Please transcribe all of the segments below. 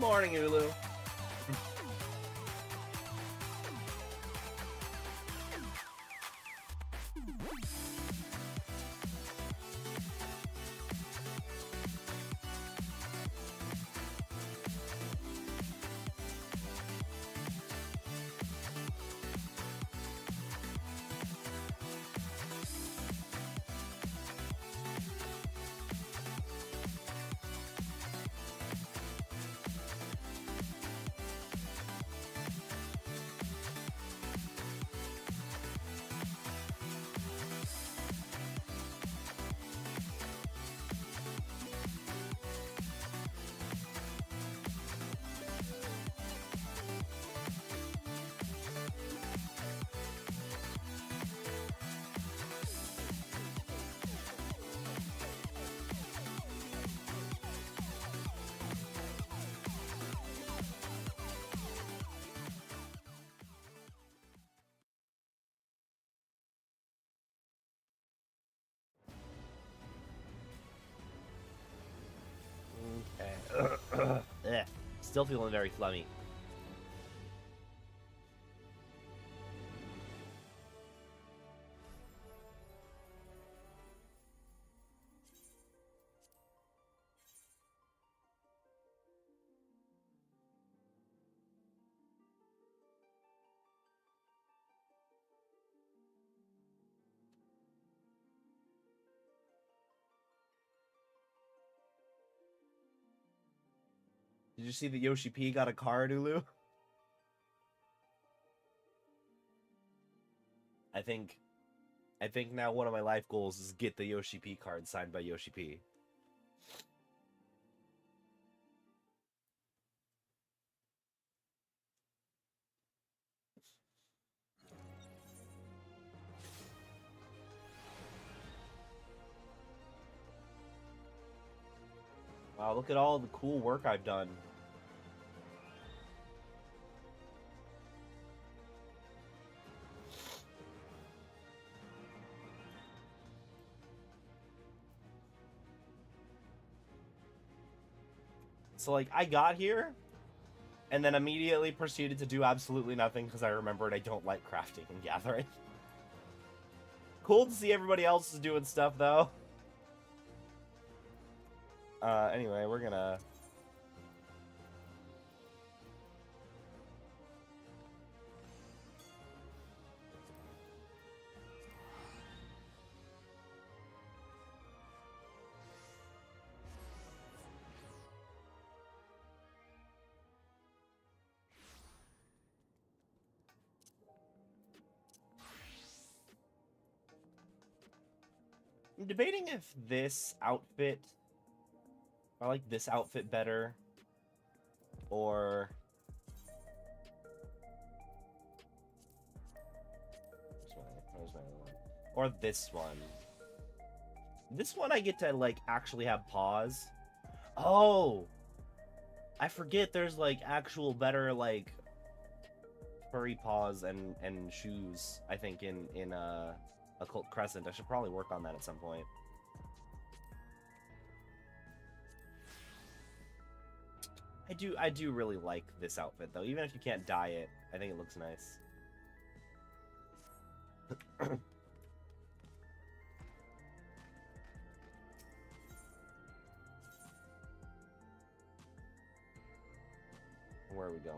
Morning, Ulu. Still feeling very flummy. Did you see that Yoshi P got a card, Ulu? I think now one of my life goals is get the Yoshi P card signed by Yoshi P. Wow, look at all the cool work I've done. So, like, I got here, and then immediately proceeded to do absolutely nothing because I remembered I don't like crafting and gathering. Cool to see everybody else is doing stuff, though. Anyway, we're gonna... I'm debating if this outfit... I like this outfit better. Or... Where's my other one? Or this one. This one I get to, like, actually have paws. Oh! I forget there's, like, actual better, like, furry paws and shoes, I think, in Occult Crescent. I should probably work on that at some point. I do really like this outfit, though. Even if you can't dye it, I think it looks nice. Where are we going?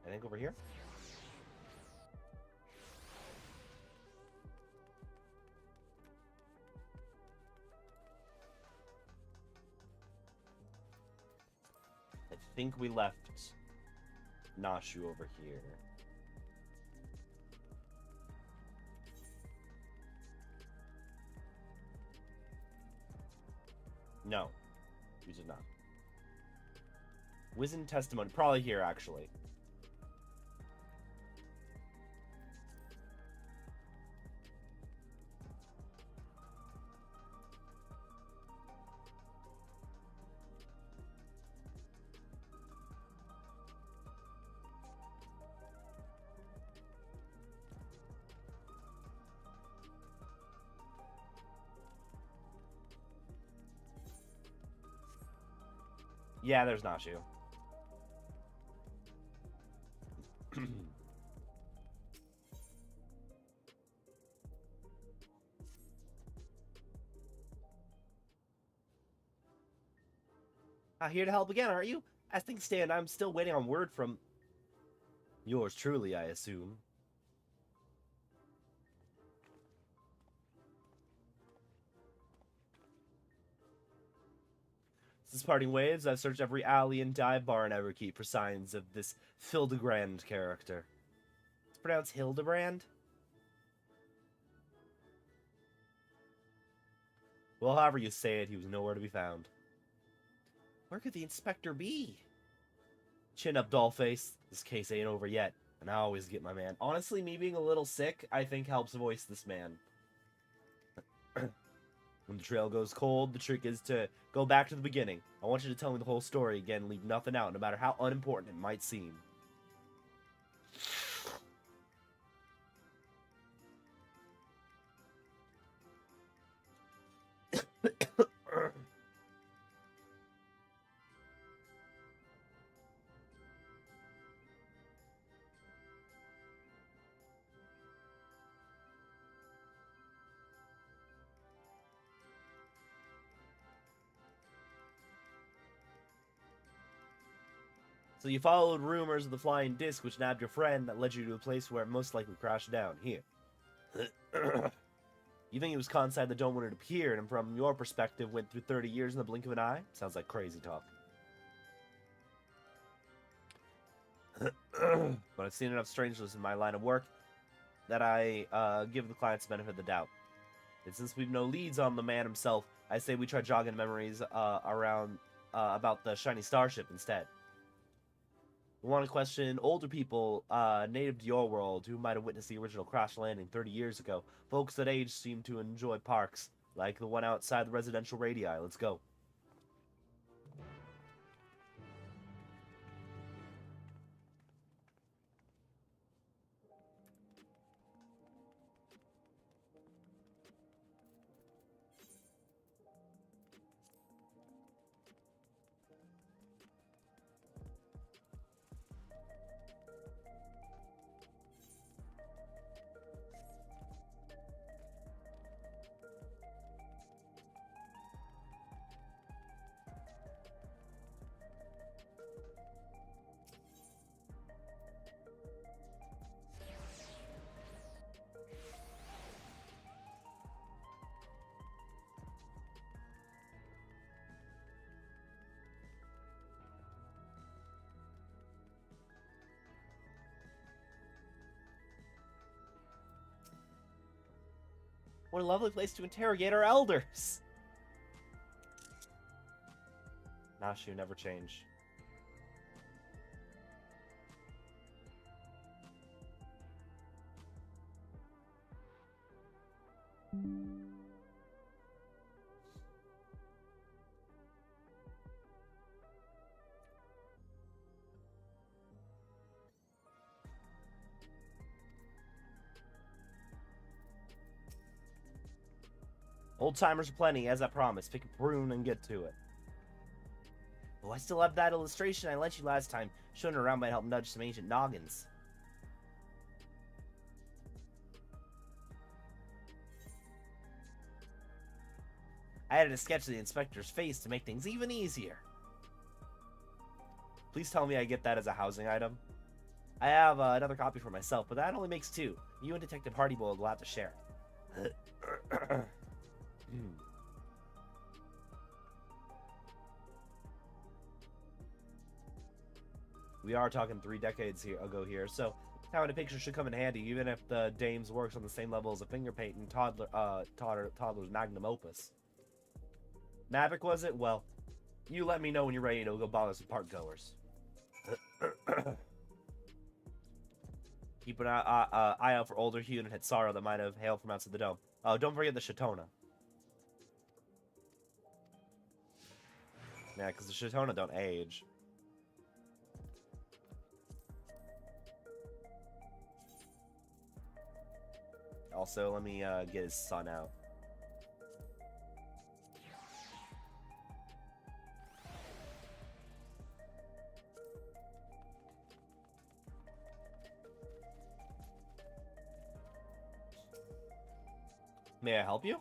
I think over here? I think we left Nashu over here. No, we did not. Wizened Testimony, probably here, actually. Yeah, there's Nashu. Here to help again, aren't you? As things stand, I'm still waiting on word from yours truly, I assume. Since parting ways, I've searched every alley and dive bar in Everkeep for signs of this Hildebrand character. It's pronounced Hildebrand? Well, however you say it, he was nowhere to be found. Where could the inspector be? Chin up, dollface. This case ain't over yet, and I always get my man. Honestly, me being a little sick, I think helps voice this man. When the trail goes cold, the trick is to go back to the beginning. I want you to tell me the whole story again, leave nothing out, no matter how unimportant it might seem. So you followed rumors of the flying disc which nabbed your friend that led you to a place where it most likely crashed down. Here. You think it was caught inside the dome when it appeared, and from your perspective went through 30 years in the blink of an eye? Sounds like crazy talk. But I've seen enough strangeness in my line of work that I give the clients the benefit of the doubt. And since we've no leads on the man himself, I say we try jogging memories around about the shiny starship instead. We want to question older people native to your world who might have witnessed the original crash landing 30 years ago. Folks that age seem to enjoy parks, like the one outside the residential radii. Let's go. What a lovely place to interrogate our elders. Nashu never change. Old timers aplenty, as I promised. Pick a prune and get to it. Oh, I still have that illustration I lent you last time. Showing it around might help nudge some ancient noggins. I added a sketch of the inspector's face to make things even easier. Please tell me I get that as a housing item. I have another copy for myself, but that only makes two. You and Detective Hardyboy will have to share. We are talking 3 decades ago here, so having a picture should come in handy, even if the dame's works on the same level as a finger painting toddler's magnum opus. Mavic, was it? Well, you let me know when you're ready to go bother some park goers. Keep an eye out for older Hugh and Hitsara that might have hailed from outside the dome. Oh, don't forget the Shatona. Yeah, because the Shatona don't age. Also, let me get his son out. May I help you?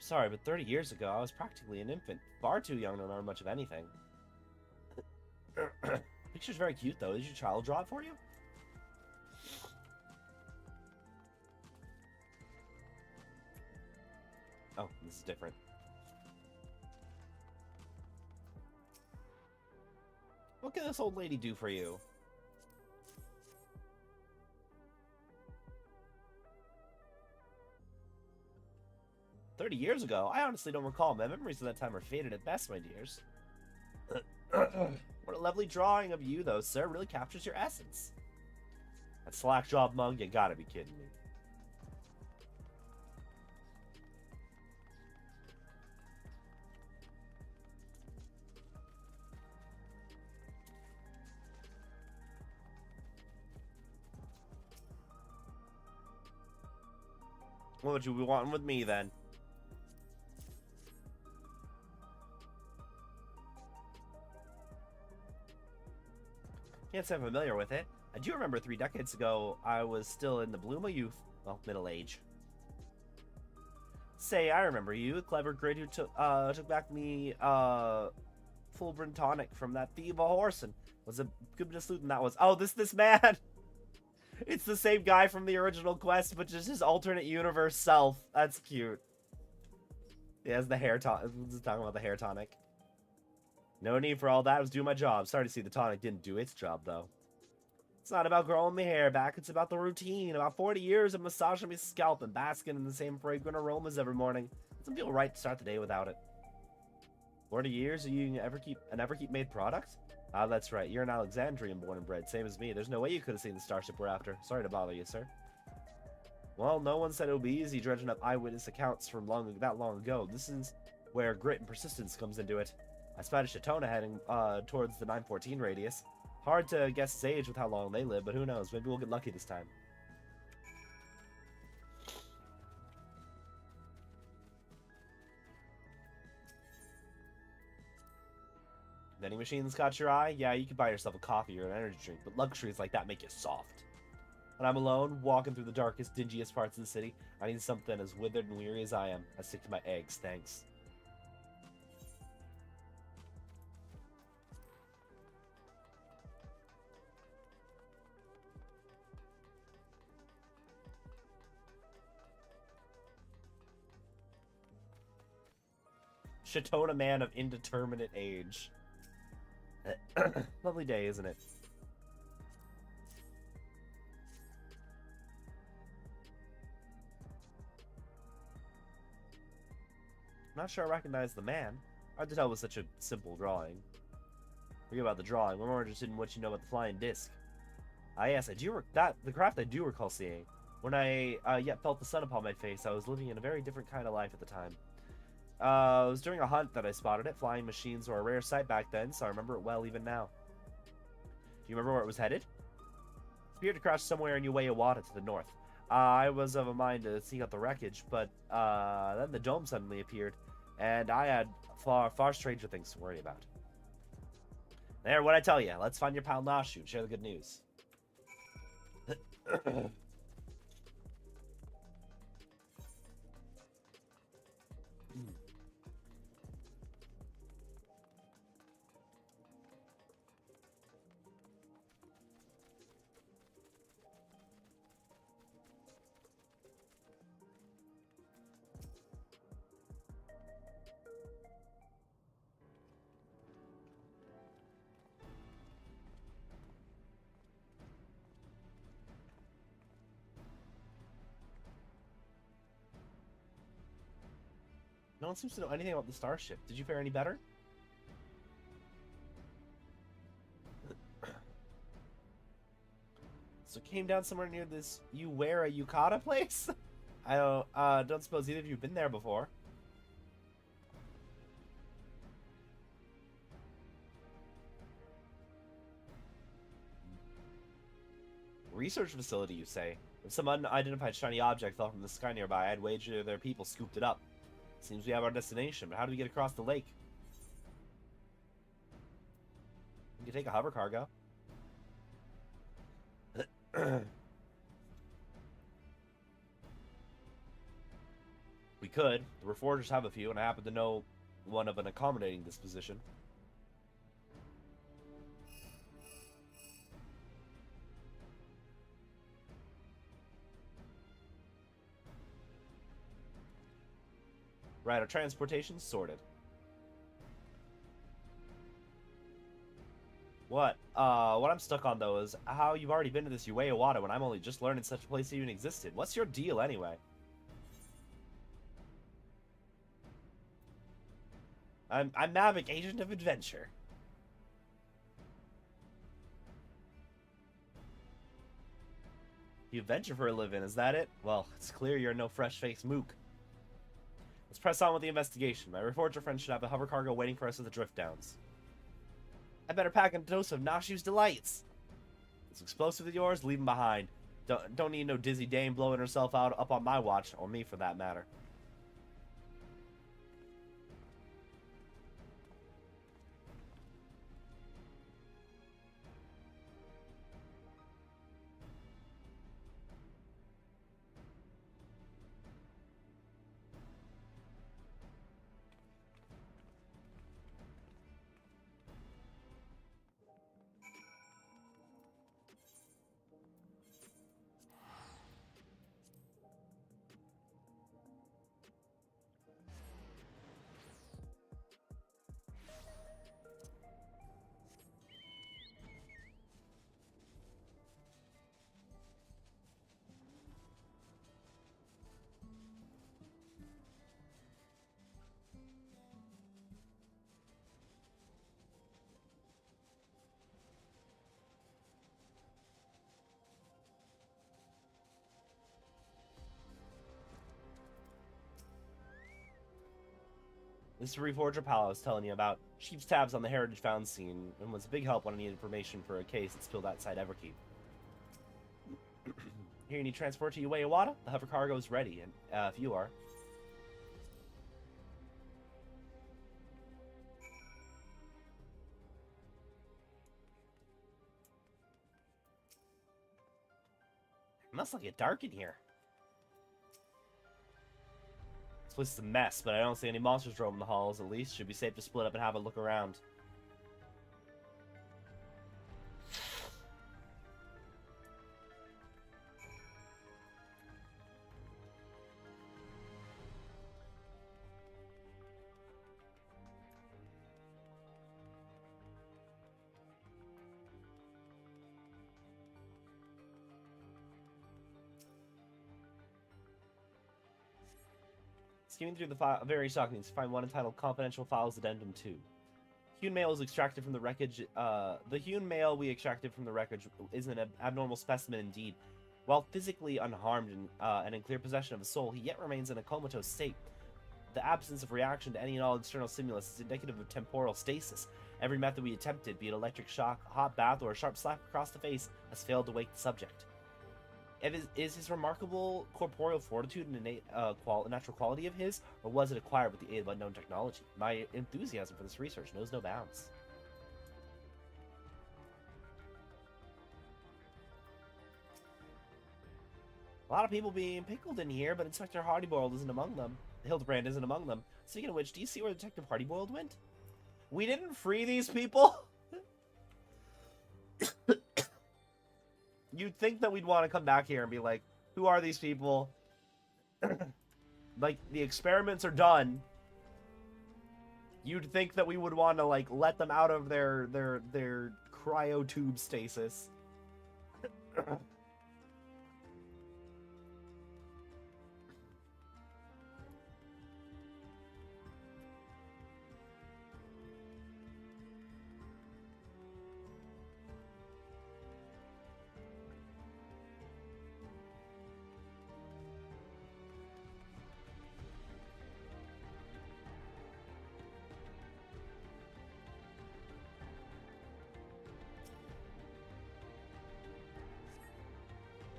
Sorry, but 30 years ago, I was practically an infant. Far too young to remember much of anything. Picture's very cute, though. Did your child draw it for you? Oh, this is different. What can this old lady do for you? "30 years ago? I honestly don't recall. My memories of that time are faded at best, my dears." What a lovely drawing of you, though, sir. Really captures your essence. That slack-jawed mug? You gotta be kidding me. What would you be wanting with me, then? Can't say I'm familiar with it. I do remember 3 decades ago, I was still in the bloom of youth. Well, middle age. Say, I remember you, the clever grid who took back me, full Bryn tonic from that thief of a horse, and was a good bit of sleuthing that was. Oh, this man! It's the same guy from the original quest, but just his alternate universe self. That's cute. He has the hair tonic. Talking about the hair tonic. No need for all that. I was doing my job. Sorry to see the tonic didn't do its job, though. It's not about growing my hair back. It's about the routine. About 40 years of massaging my scalp and basking in the same fragrant aromas every morning. It doesn't feel right to start the day without it. 40 years? Are you an Everkeep made product? Ah, that's right. You're an Alexandrian born and bred, same as me. There's no way you could have seen the starship we're after. Sorry to bother you, sir. Well, no one said it would be easy dredging up eyewitness accounts from that long ago. This is where grit and persistence comes into it. I spotted Shatona heading towards the 914 radius. Hard to guess his age with how long they live, but who knows? Maybe we'll get lucky this time. Vending machines caught your eye? Yeah, you could buy yourself a coffee or an energy drink, but luxuries like that make you soft. When I'm alone, walking through the darkest, dingiest parts of the city, I need something as withered and weary as I am. I stick to my eggs, thanks. Shatona man of indeterminate age. Lovely day, isn't it? I'm not sure I recognize the man. Hard to tell with such a simple drawing. Forget about the drawing. We're more interested in what you know about the flying disc. Ah, yes, the craft I do recall seeing. When I yet felt the sun upon my face, I was living in a very different kind of life at the time. It was during a hunt that I spotted it. Flying machines were a rare sight back then, so I remember it well even now. Do you remember where it was headed? It appeared to crash somewhere in Uwayawada to the north. I was of a mind to seek out the wreckage, but then the dome suddenly appeared, and I had far stranger things to worry about. There, what'd I tell you? Let's find your pal Nashu and share the good news. No one seems to know anything about the starship. Did you fare any better? So came down somewhere near this Uwera Yukata place? I don't suppose either of you have been there before. Research facility, you say? If some unidentified shiny object fell from the sky nearby, I'd wager their people scooped it up. Seems we have our destination, but how do we get across the lake? You can take a hover cargo. We could. The Reforgers have a few, and I happen to know one of an accommodating disposition. Right, our transportation's sorted. What I'm stuck on, though, is how you've already been to this Ueawada when I'm only just learning such a place even existed. What's your deal, anyway? I'm Mavic, Agent of Adventure. You adventure for a living, is that it? Well, it's clear you're no fresh-faced mook. Let's press on with the investigation. My Reforger friend should have a hover cargo waiting for us at the Drift Downs. I better pack a dose of Nashu's delights. This explosive of yours, leave him behind. Don't need no dizzy dame blowing herself out up on my watch, or me for that matter. This is Reforger pal I was telling you about. Sheep's tabs on the Heritage Found scene, and was a big help when I needed information for a case that spilled outside Everkeep. Here, you need transport to Ueawada? The hover cargo is ready, and if you are. It must get dark in here. This place is a mess, but I don't see any monsters roaming the halls, at least. Should be safe to split up and have a look around. Skimming through the various documents, find one entitled Confidential Files Addendum 2. Hewn mail is extracted from the wreckage. The hewn mail we extracted from the wreckage is an abnormal specimen indeed. While physically unharmed and in clear possession of a soul, he yet remains in a comatose state. The absence of reaction to any and all external stimulus is indicative of temporal stasis. Every method we attempted, be it electric shock, hot bath, or a sharp slap across the face, has failed to wake the subject. Is his remarkable corporeal fortitude an innate natural quality of his, or was it acquired with the aid of unknown technology? My enthusiasm for this research knows no bounds. A lot of people being pickled in here, but Inspector Hardyboiled isn't among them. Hildebrand isn't among them. Speaking of which, do you see where Detective Hardyboiled went? We didn't free these people? You'd think that we'd want to come back here and be like, who are these people? Like, the experiments are done. You'd think that we would want to, like, let them out of their cryotube stasis.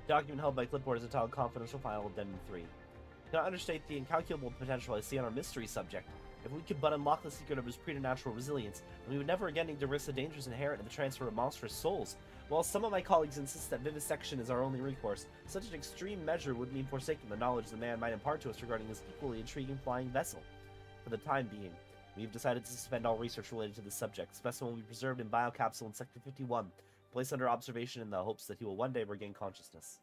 Document held by clipboard is entitled Confidential File Addendum 3. Cannot understate the incalculable potential I see on our mystery subject. If we could but unlock the secret of his preternatural resilience, then we would never again need to risk the dangers inherent in the transfer of monstrous souls. While some of my colleagues insist that vivisection is our only recourse, such an extreme measure would mean forsaking the knowledge the man might impart to us regarding his equally intriguing flying vessel. For the time being, we have decided to suspend all research related to this subject. Specimen will be preserved in biocapsule in Sector 51, placed under observation in the hopes that he will one day regain consciousness.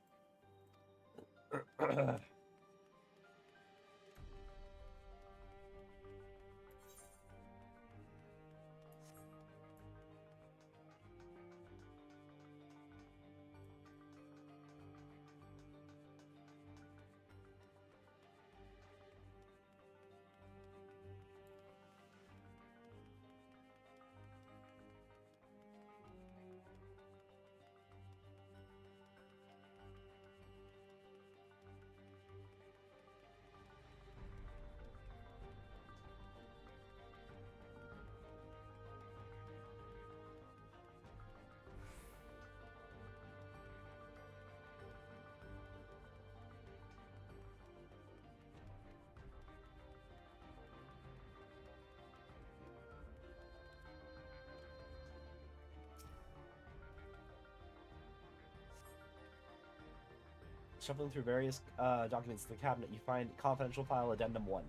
Shuffling through various documents in the cabinet, you find confidential file addendum 1.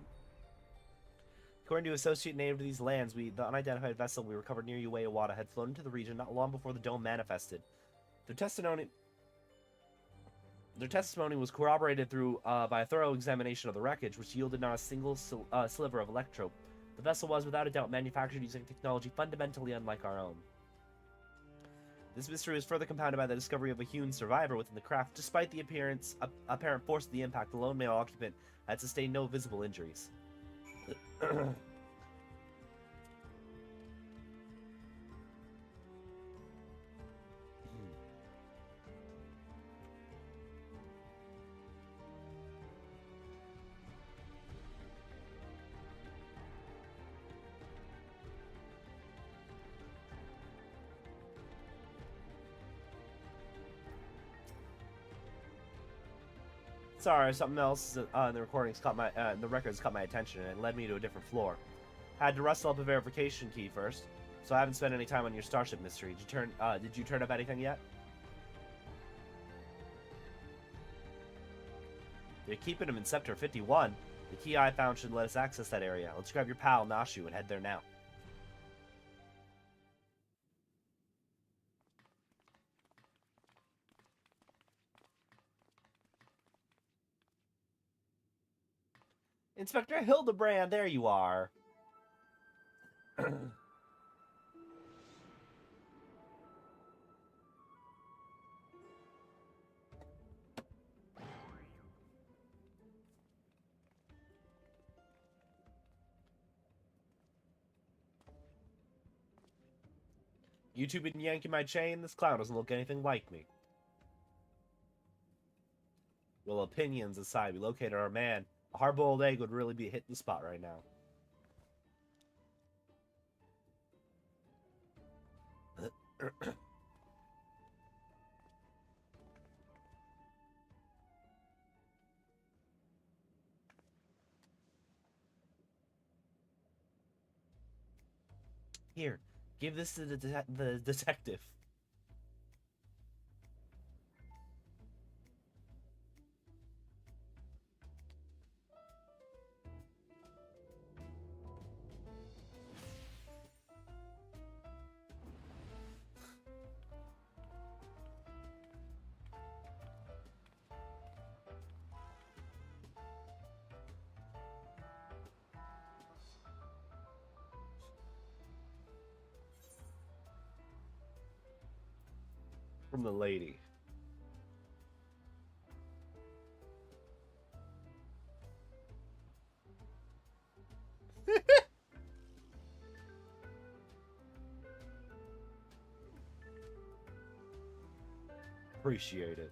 According to associate native to these lands, the unidentified vessel we recovered near Uwaiwata had flown into the region not long before the dome manifested. Their testimony was corroborated through by a thorough examination of the wreckage, which yielded not a single sliver of electrope. The vessel was, without a doubt, manufactured using technology fundamentally unlike our own. This mystery was further compounded by the discovery of a hewn survivor within the craft. Despite the apparent force of the impact, the lone male occupant had sustained no visible injuries. Sorry, something else in the recordings the records caught my attention and led me to a different floor. Had to rustle up a verification key first, so I haven't spent any time on your starship mystery. Did you turn up anything yet? They're keeping him in Sector 51. The key I found should let us access that area. Let's grab your pal, Nashu, and head there now. Inspector Hildebrand, there you are. You two been yanking my chain? This clown doesn't look anything like me. Well, opinions aside, we located our man. A hard-boiled egg would really be hitting the spot right now. Here, give this to the detective. From the lady. Appreciate it.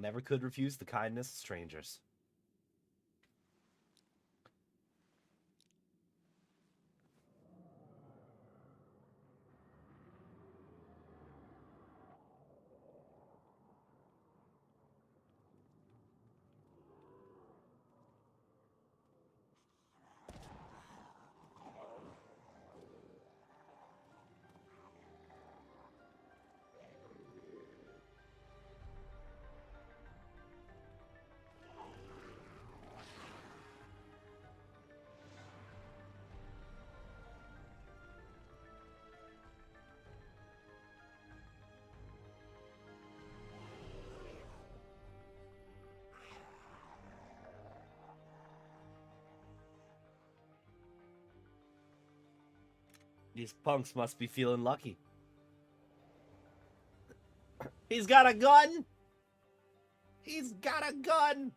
I never could refuse the kindness of strangers. These punks must be feeling lucky. He's got a gun! He's got a gun!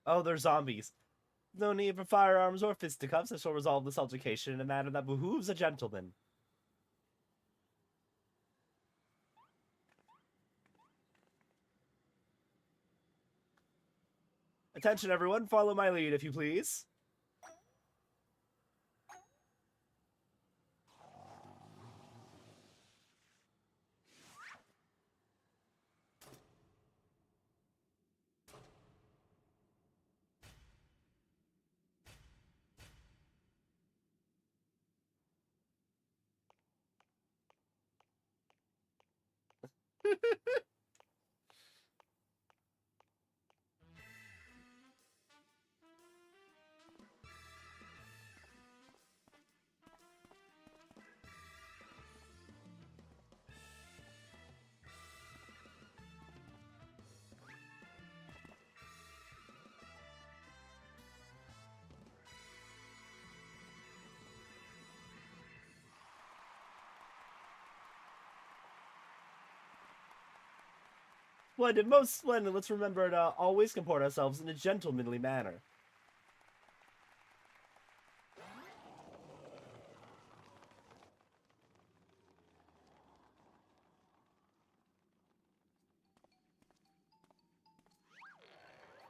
Oh, they're zombies. No need for firearms or fisticuffs. I shall resolve this altercation in a manner that behooves a gentleman. Attention, everyone. Follow my lead, if you please. Splendid, most splendid. Let's remember to always comport ourselves in a gentlemanly manner.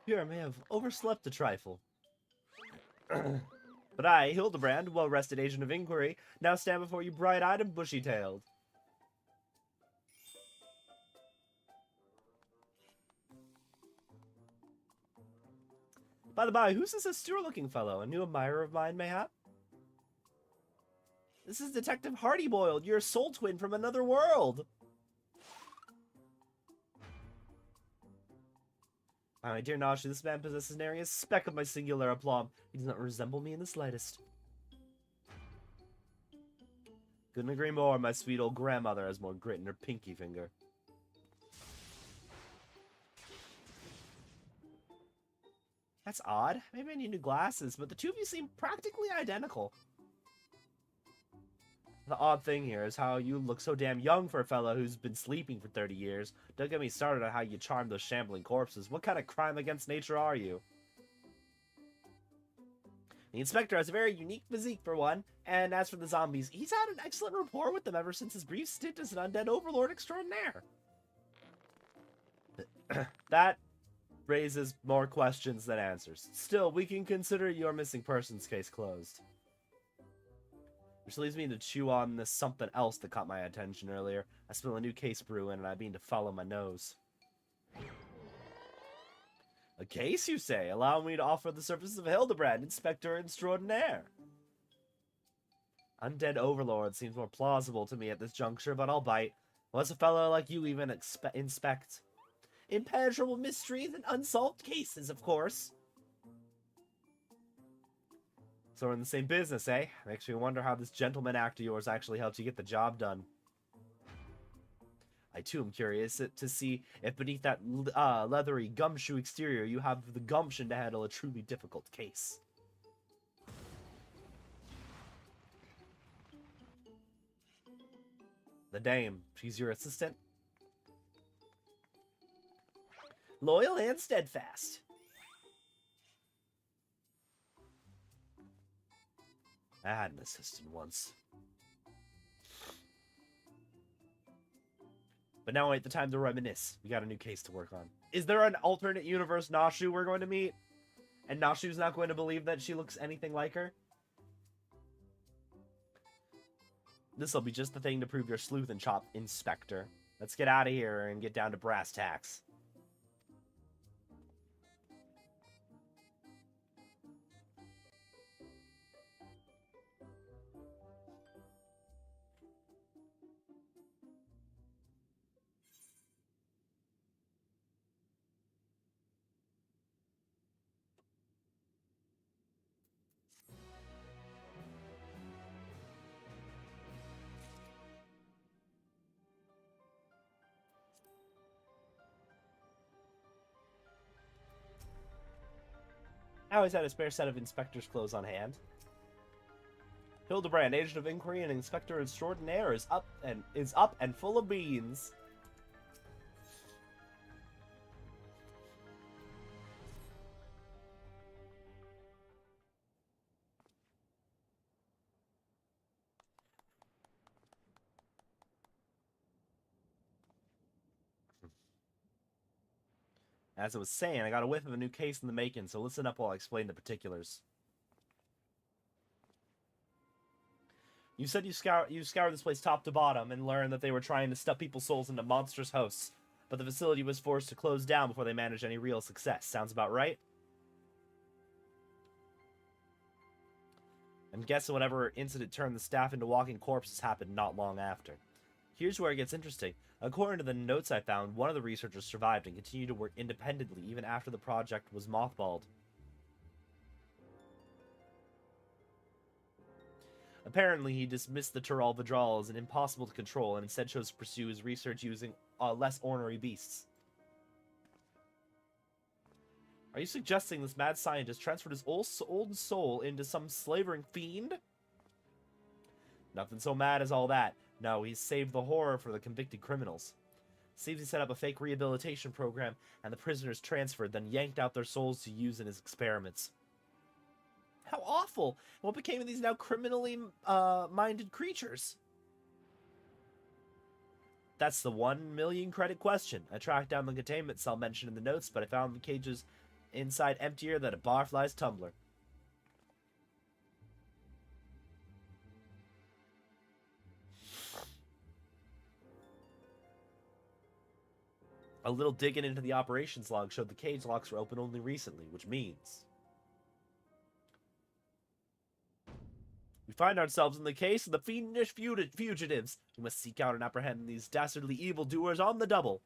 Here, I may have overslept a trifle. But I, Hildebrand, well-rested agent of inquiry, now stand before you bright-eyed and bushy-tailed. By the by, who's this austere-looking fellow? A new admirer of mine, mayhap? This is Detective Hardyboiled, your soul twin from another world! My dear Nashi, this man possesses nary a speck of my singular aplomb. He does not resemble me in the slightest. Couldn't agree more, my sweet old grandmother has more grit in her pinky finger. That's odd. Maybe I need new glasses, but the two of you seem practically identical. The odd thing here is how you look so damn young for a fellow who's been sleeping for 30 years. Don't get me started on how you charm those shambling corpses. What kind of crime against nature are you? The inspector has a very unique physique for one, and as for the zombies, he's had an excellent rapport with them ever since his brief stint as an undead overlord extraordinaire. That raises more questions than answers. Still, we can consider your missing persons case closed. Which leads me to chew on this something else that caught my attention earlier. I smell a new case brewing, and I mean to follow my nose. A case, you say? Allow me to offer the services of Hildebrand, Inspector Extraordinaire. Undead Overlord seems more plausible to me at this juncture, but I'll bite. What's a fellow like you even inspect? Impenetrable mysteries and unsolved cases, of course. So we're in the same business, eh? Makes me wonder how this gentleman act of yours actually helped you get the job done. I too am curious to see if beneath that leathery gumshoe exterior you have the gumption to handle a truly difficult case. The dame. She's your assistant? Loyal and steadfast. I had an assistant once. But now ain't the time to reminisce. We got a new case to work on. Is there an alternate universe Nashu we're going to meet? And Nashu's not going to believe that she looks anything like her? This'll be just the thing to prove your sleuth and chop, Inspector. Let's get out of here and get down to brass tacks. I always had a spare set of inspector's clothes on hand. Hildebrand, agent of inquiry and inspector extraordinaire, is up and full of beans. As I was saying, I got a whiff of a new case in the making, so listen up while I explain the particulars. You said you scoured this place top to bottom and learned that they were trying to stuff people's souls into monstrous hosts, but the facility was forced to close down before they managed any real success. Sounds about right? I'm guessing whatever incident turned the staff into walking corpses happened not long after. Here's where it gets interesting. According to the notes I found, one of the researchers survived and continued to work independently even after the project was mothballed. Apparently, he dismissed the Tural withdrawal as an impossible to control and instead chose to pursue his research using less ornery beasts. Are you suggesting this mad scientist transferred his old soul into some slavering fiend? Nothing so mad as all that. No, he saved the horror for the convicted criminals. Seems he set up a fake rehabilitation program, and the prisoners transferred, then yanked out their souls to use in his experiments. How awful! What became of these now criminally minded creatures? That's the 1 million credit question. I tracked down the containment cell mentioned in the notes, but I found the cages inside emptier than a barfly's tumbler. A little digging into the operations log showed the cage locks were open only recently, which means we find ourselves in the case of the fiendish fugitives. We must seek out and apprehend these dastardly evildoers on the double.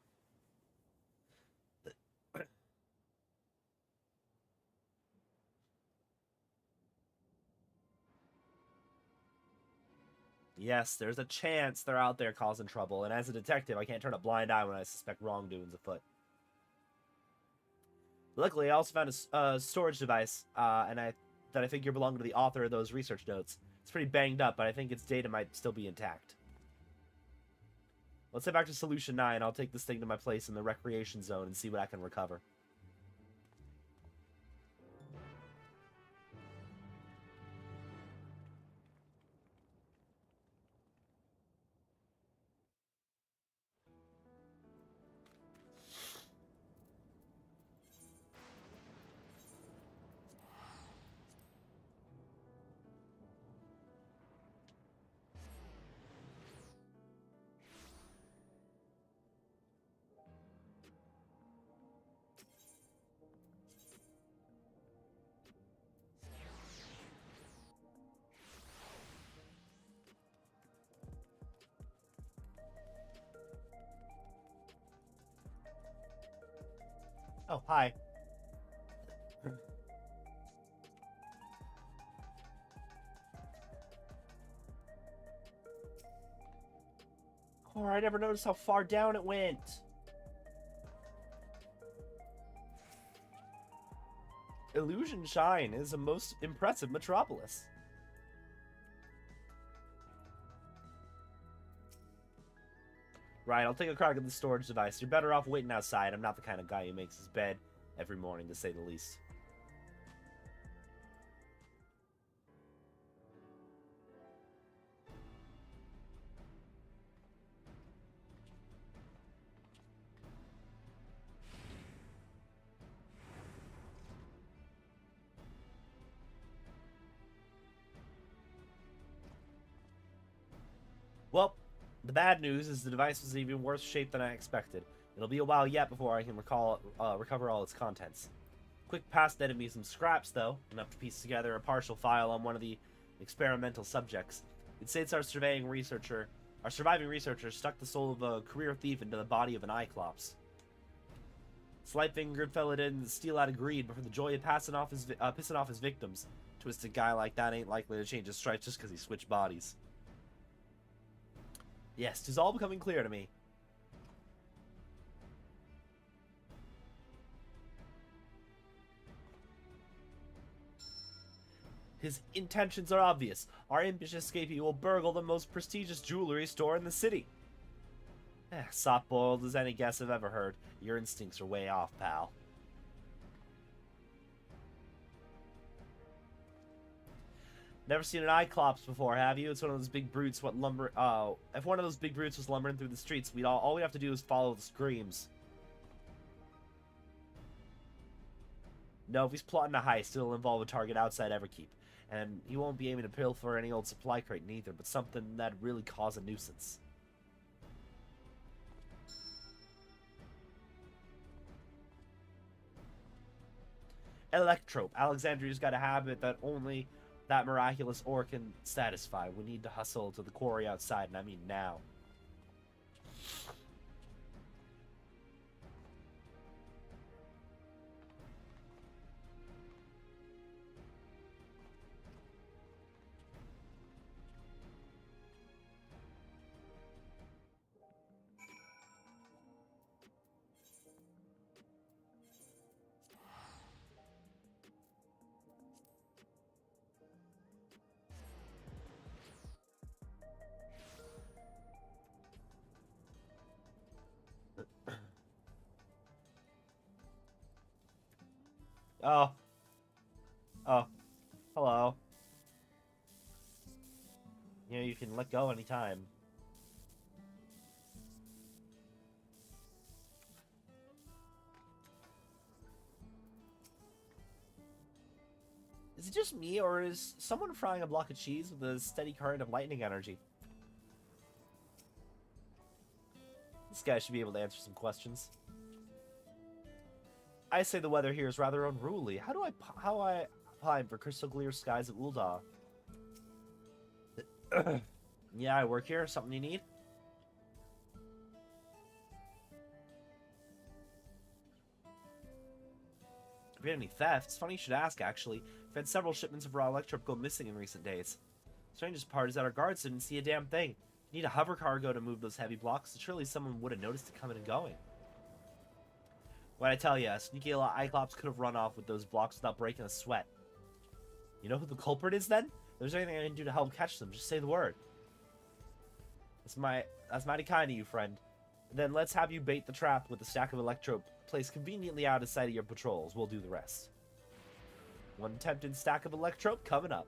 Yes, there's a chance they're out there causing trouble, and as a detective, I can't turn a blind eye when I suspect wrongdoings afoot. Luckily, I also found a storage device, that I figure belonged to the author of those research notes. It's pretty banged up, but I think its data might still be intact. Let's head back to Solution 9. I'll take this thing to my place in the recreation zone and see what I can recover. Oh, hi. Oh, I never noticed how far down it went. Illusion Shine is a most impressive metropolis. Right, I'll take a crack at the storage device. You're better off waiting outside. I'm not the kind of guy who makes his bed every morning, to say the least. Well, the bad news is the device was in even worse shape than I expected. It'll be a while yet before I can recover all its contents. Quick pass netted me some scraps, though, enough to piece together a partial file on one of the experimental subjects. It states our surviving researcher stuck the soul of a career thief into the body of an Cyclops. Slight-fingered fella didn't steal out of greed, but for the joy of pissing off his victims. Twisted guy like that ain't likely to change his stripes just because he switched bodies. Yes, 'tis all becoming clear to me. His intentions are obvious. Our ambitious escapee will burgle the most prestigious jewelry store in the city. Soft-boiled as any guess I've ever heard. Your instincts are way off, pal. Never seen an Cyclops before, have you? It's one of those big brutes. If one of those big brutes was lumbering through the streets, all we'd have to do is follow the screams. No, if he's plotting a heist, it'll involve a target outside Everkeep. And he won't be aiming to pilfer any old supply crate neither, but something that'd really cause a nuisance. Electrope. Alexandria's got a habit that only that miraculous ore can satisfy. We need to hustle to the quarry outside, and I mean now. Oh. Oh. Hello. You know, you can let go anytime. Is it just me, or is someone frying a block of cheese with a steady current of lightning energy? This guy should be able to answer some questions. I say the weather here is rather unruly. How I pine for crystal clear skies of Ul'dah? Yeah, I work here. Something you need? Have you had any thefts? Funny you should ask, actually. We've had several shipments of raw electrope go missing in recent days. Strangest part is that our guards didn't see a damn thing. You need a hover cargo to move those heavy blocks, so surely someone would have noticed it coming and going. What I tell you, a sneaky little Cyclops could have run off with those blocks without breaking a sweat. You know who the culprit is, then? If there's anything I can do to help catch them, just say the word. That's mighty kind of you, friend. Then let's have you bait the trap with a stack of electrope placed conveniently out of sight of your patrols. We'll do the rest. One tempting stack of electrope coming up.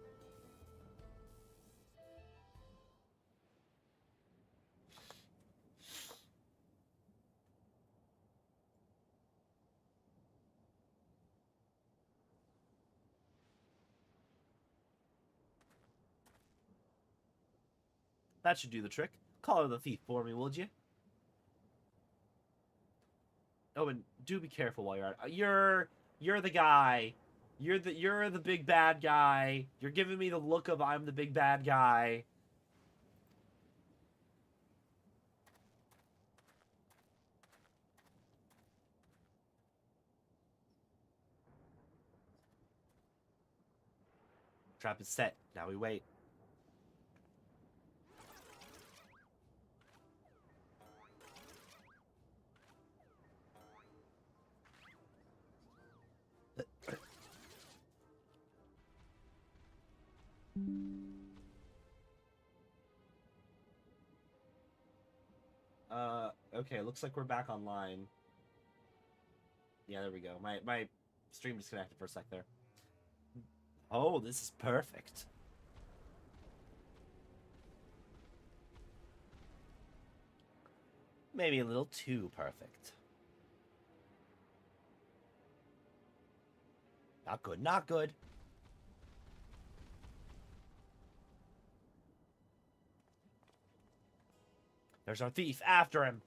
That should do the trick. Call her the thief for me, would you? Oh, and do be careful while you're at it. You're the guy. You're the big bad guy. You're giving me the look of I'm the big bad guy. Trap is set. Now we wait. Okay, looks like we're back online. Yeah, there we go. My stream disconnected for a sec there. Oh, this is perfect. Maybe a little too perfect. Not good, not good. There's our thief. After him.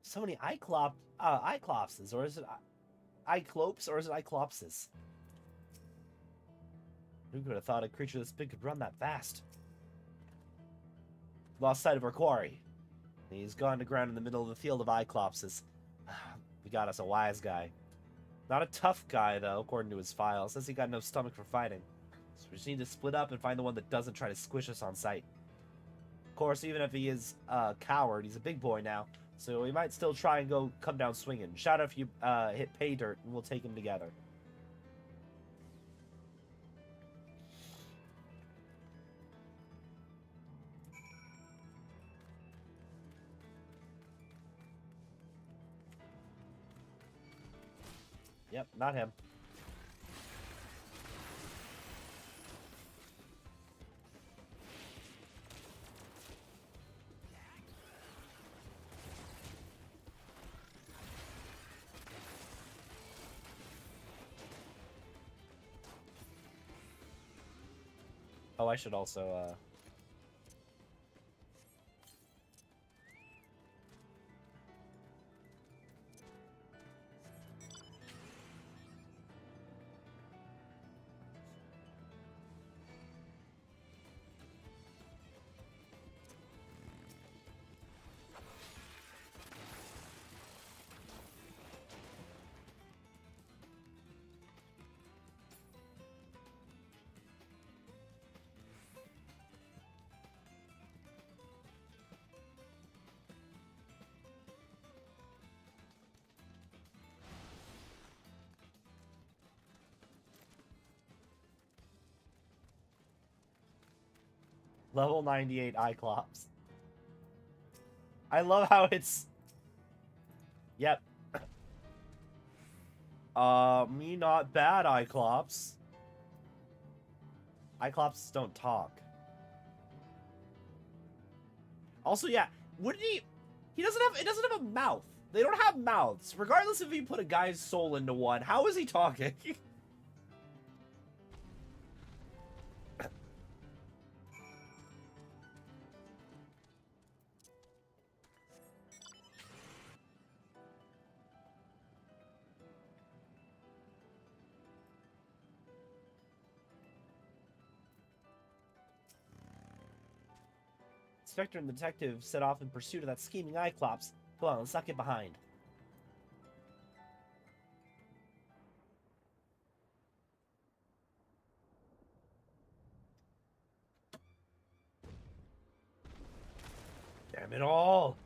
So many Iclopses, or is it Iclopes, or is it Iclopses? Who could have thought a creature this big could run that fast? Lost sight of our quarry. He's gone to ground in the middle of the field of Iclopses. We got us a wise guy. Not a tough guy, though, according to his file. Says he got no stomach for fighting. So we just need to split up and find the one that doesn't try to squish us on sight. Of course, even if he is a coward, he's a big boy now. So we might still try and come down swinging. Shout out if you hit pay dirt, and we'll take him together. Yep, not him. Oh, I should also, level 98 Iclops. I love how it's... Yep. Me not bad, Iclops. Iclops don't talk. Also, yeah, wouldn't he... It doesn't have a mouth. They don't have mouths. Regardless if you put a guy's soul into one, how is he talking? Inspector and the detective set off in pursuit of that scheming Iclops. Come on, let's not get behind. Damn it all!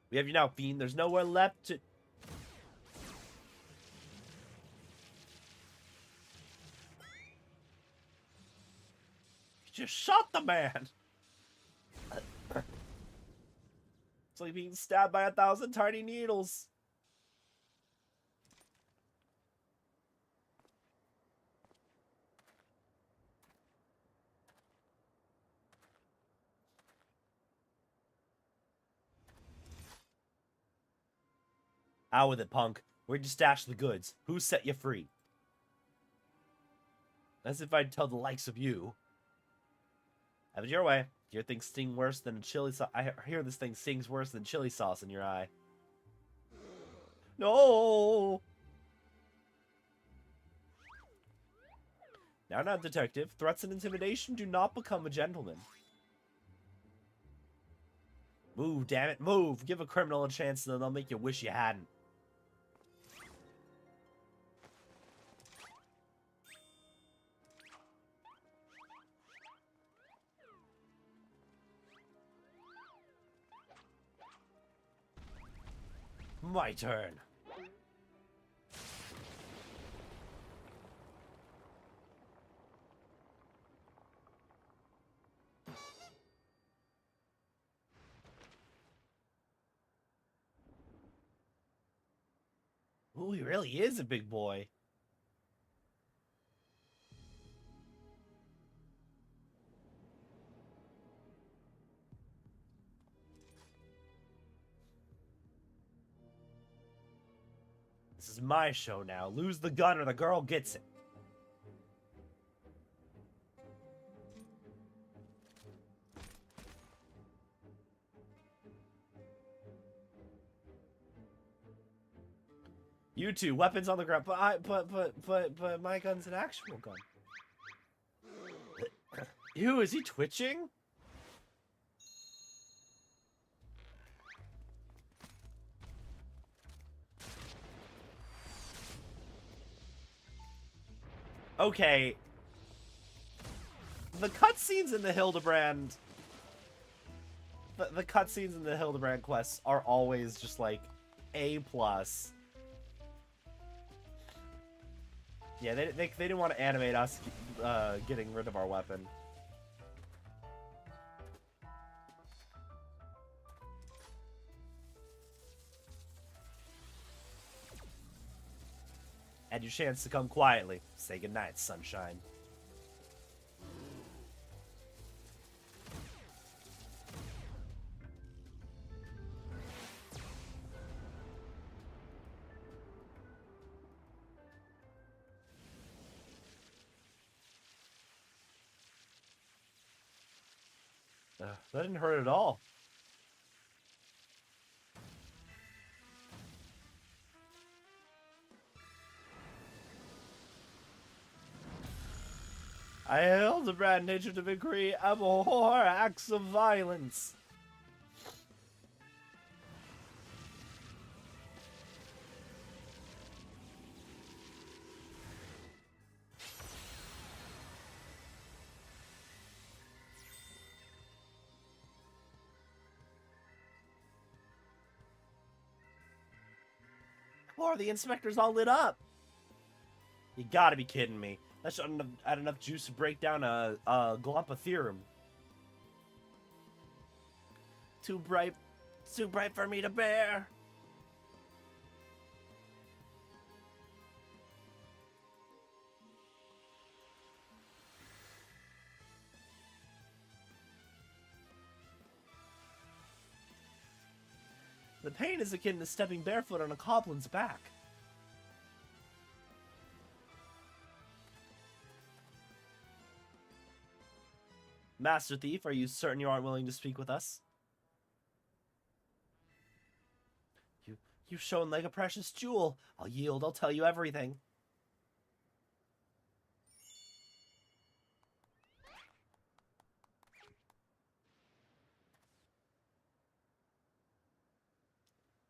We have you now, fiend. There's nowhere left to... Just shot the man! It's like being stabbed by 1,000 tiny needles. Out with it, punk. Where'd you stash the goods? Who set you free? As if I'd tell the likes of you. Have it your way. Your things sting worse than chili sauce. I hear this thing stings worse than chili sauce in your eye. No! Now, detective. Threats and intimidation do not become a gentleman. Move, damn it, move! Give a criminal a chance and then they'll make you wish you hadn't. My turn. Ooh, he really is a big boy. This is my show now. Lose the gun or the girl gets it. You two, weapons on the ground. But my gun's an actual gun. Ew, is he twitching? Okay. The cutscenes in the Hildebrand... The cutscenes in the Hildebrand quests are always just, like, A+. Yeah, they didn't want to animate us getting rid of our weapon. Had your chance to come quietly. Say goodnight, sunshine. That didn't hurt at all. I held the brand nature to decree abhor acts of violence. Or the inspector's all lit up. You gotta be kidding me. That shouldn't have had enough juice to break down a Glumpa theorem. Too bright for me to bear. The pain is akin to stepping barefoot on a goblin's back. Master Thief, are you certain you aren't willing to speak with us? You shone like a precious jewel. I'll yield, I'll tell you everything.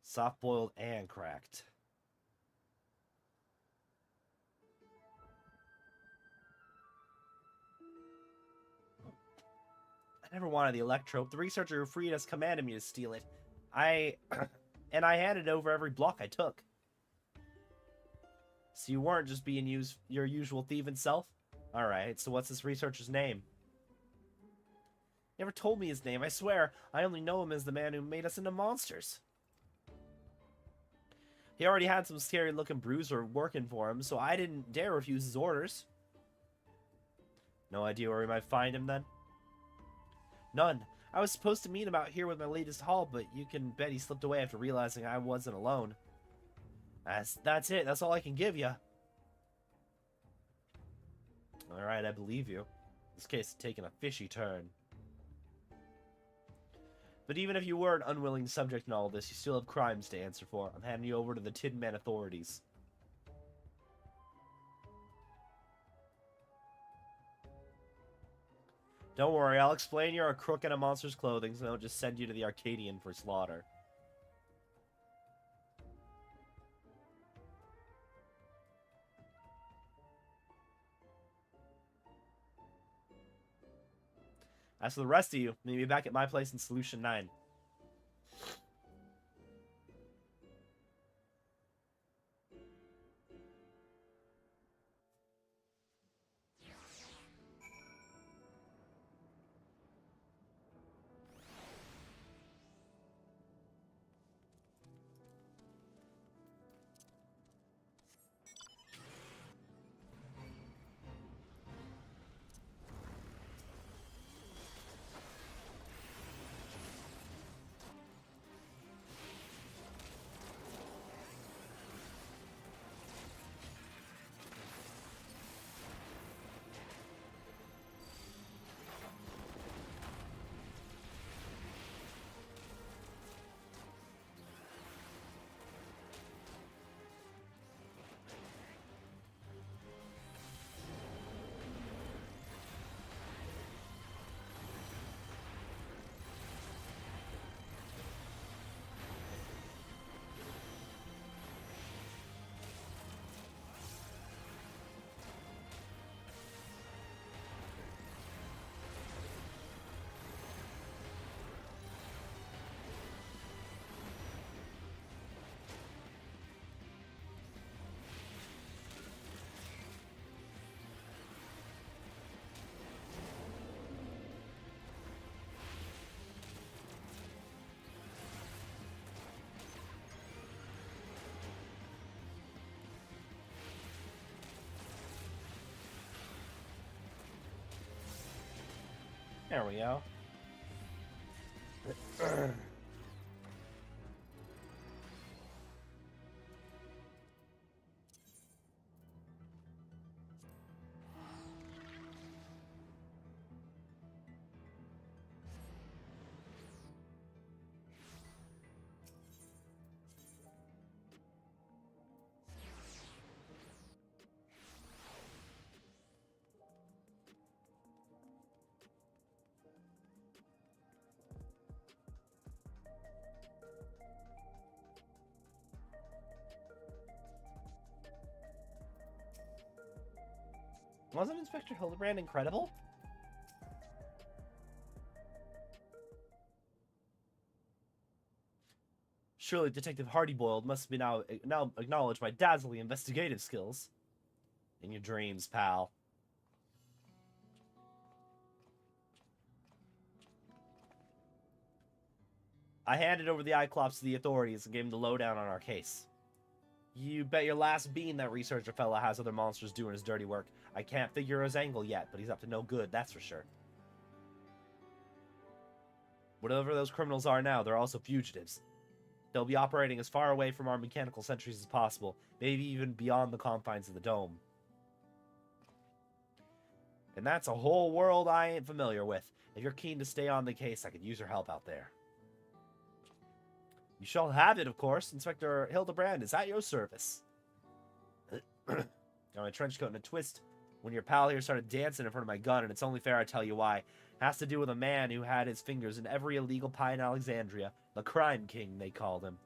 Soft-boiled and cracked. I never wanted the electrope. The researcher who freed us commanded me to steal it. And I handed over every block I took. So you weren't just being your usual thieving self? Alright, so what's this researcher's name? He never told me his name, I swear. I only know him as the man who made us into monsters. He already had some scary-looking bruiser working for him, so I didn't dare refuse his orders. No idea where we might find him, then? None. I was supposed to meet him out here with my latest haul, but you can bet he slipped away after realizing I wasn't alone. That's it. That's all I can give you. Alright, I believe you. This case is taking a fishy turn. But even if you were an unwilling subject in all of this, you still have crimes to answer for. I'm handing you over to the Tin Man authorities. Don't worry, I'll explain you're a crook in a monster's clothing, so they'll just send you to the Arcadian for slaughter. As for the rest of you, meet me back at my place in Solution 9. There we go. Wasn't Inspector Hildebrand incredible? Surely Detective Hardyboiled must be now acknowledge my dazzling investigative skills. In your dreams, pal. I handed over the Cyclops to the authorities and gave him the lowdown on our case. You bet your last bean that researcher fella has other monsters doing his dirty work. I can't figure his angle yet, but he's up to no good, that's for sure. Whatever those criminals are now, they're also fugitives. They'll be operating as far away from our mechanical sentries as possible, maybe even beyond the confines of the dome. And that's a whole world I ain't familiar with. If you're keen to stay on the case, I could use your help out there. You shall have it, of course. Inspector Hildebrand is at your service. Got my trench coat in a twist when your pal here started dancing in front of my gun, and it's only fair I tell you why. It has to do with a man who had his fingers in every illegal pie in Alexandria. The Crime King, they called him.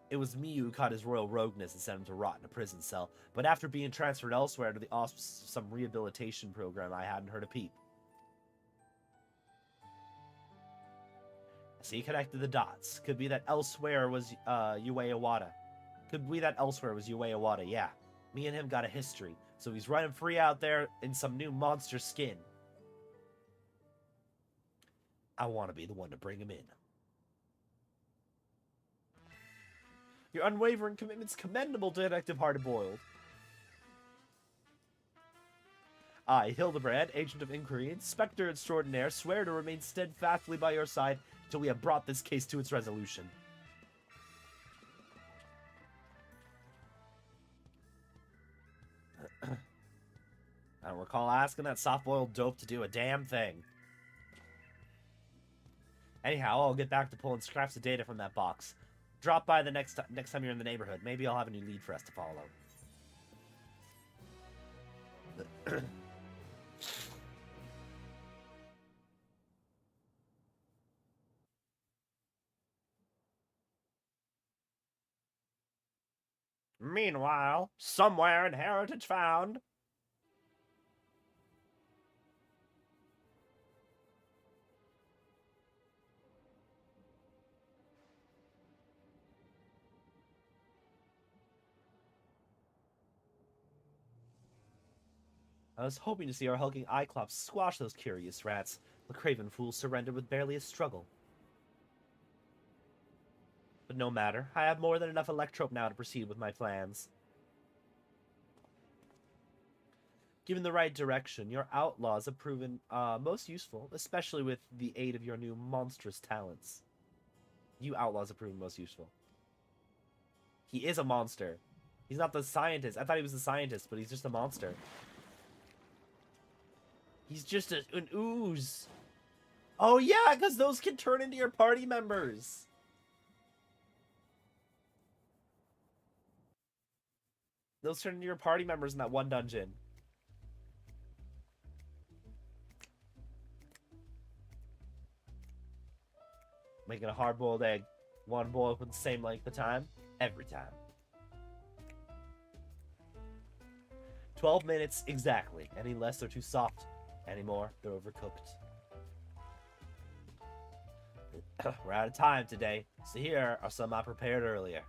It was me who caught his royal rogueness and sent him to rot in a prison cell, but after being transferred elsewhere to the auspices of some rehabilitation program, I hadn't heard a peep. So he connected the dots. Could be that elsewhere was Yue Iwata. Could be that elsewhere was Yue Iwata, yeah. Me and him got a history, so he's running free out there in some new monster skin. I want to be the one to bring him in. Your unwavering commitment's commendable, Detective Hardboiled. I, Hildebrand, Agent of Inquiry, Inspector Extraordinaire, swear to remain steadfastly by your side until we have brought this case to its resolution. I don't recall asking that soft-boiled dope to do a damn thing. Anyhow, I'll get back to pulling scraps of data from that box. Drop by the next time you're in the neighborhood. Maybe I'll have a new lead for us to follow. Meanwhile, somewhere in Heritage Found. I was hoping to see our hulking Cyclops squash those curious rats. The craven fools surrendered with barely a struggle. But no matter, I have more than enough electrope now to proceed with my plans. Given the right direction, your outlaws have proven most useful, especially with the aid of your new monstrous talents. You outlaws have proven most useful. He is a monster. He's not the scientist. I thought he was the scientist, but he's just a monster. He's just an ooze. Oh yeah, because those can turn into your party members. Those turn into your party members in that one dungeon. Making a hard-boiled egg. One boiled with the same length of time. Every time. 12 minutes exactly. Any less, they're too soft. Any more, they're overcooked. We're out of time today, so here are some I prepared earlier.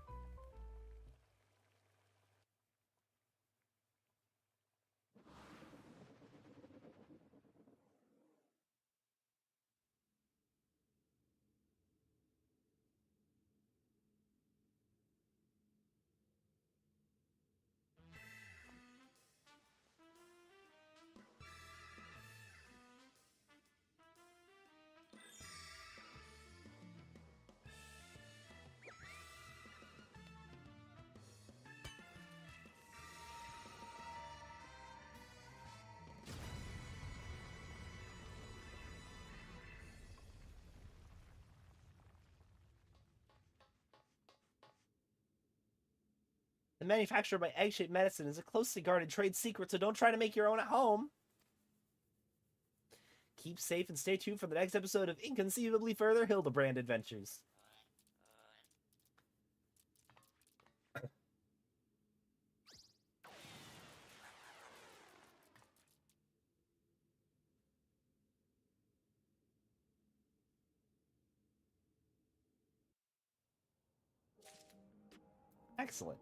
The manufacture by egg-shaped medicine is a closely guarded trade secret, so don't try to make your own at home. Keep safe and stay tuned for the next episode of Inconceivably Further Hildebrand Adventures. Excellent.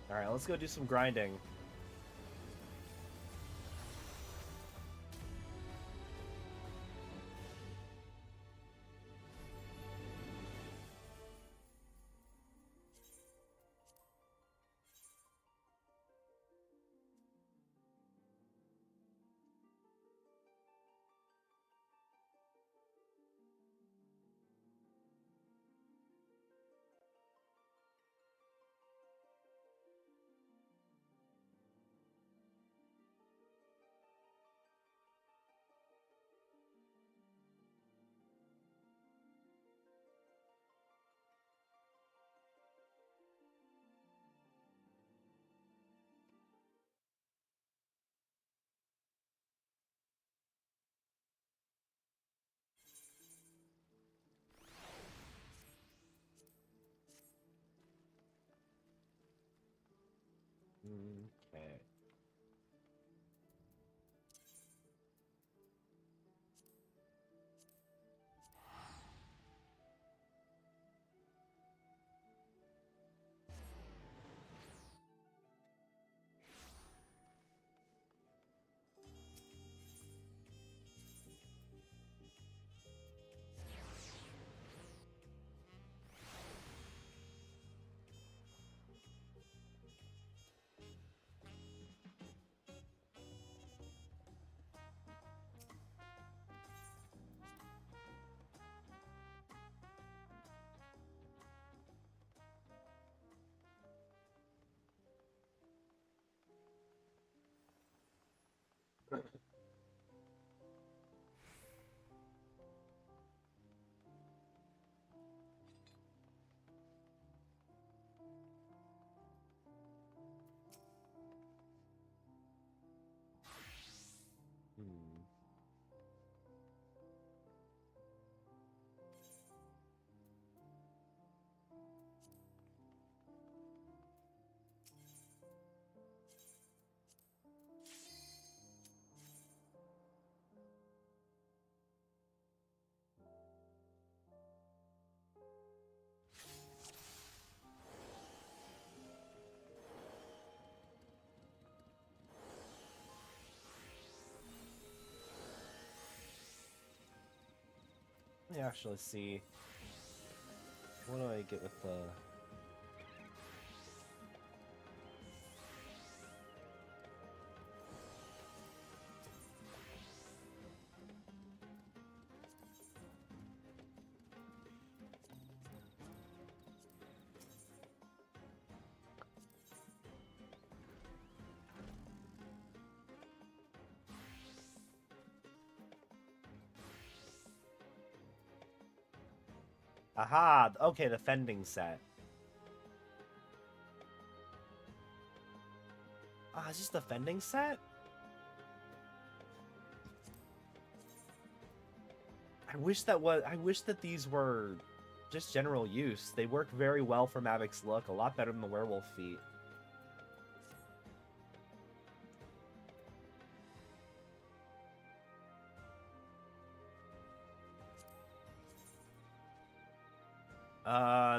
Alright, let's go do some grinding. Let me actually see. What do I get with the... Aha! Okay, the fending set. Ah, is this the fending set? I wish that these were just general use. They work very well for Mavic's look, a lot better than the werewolf feet.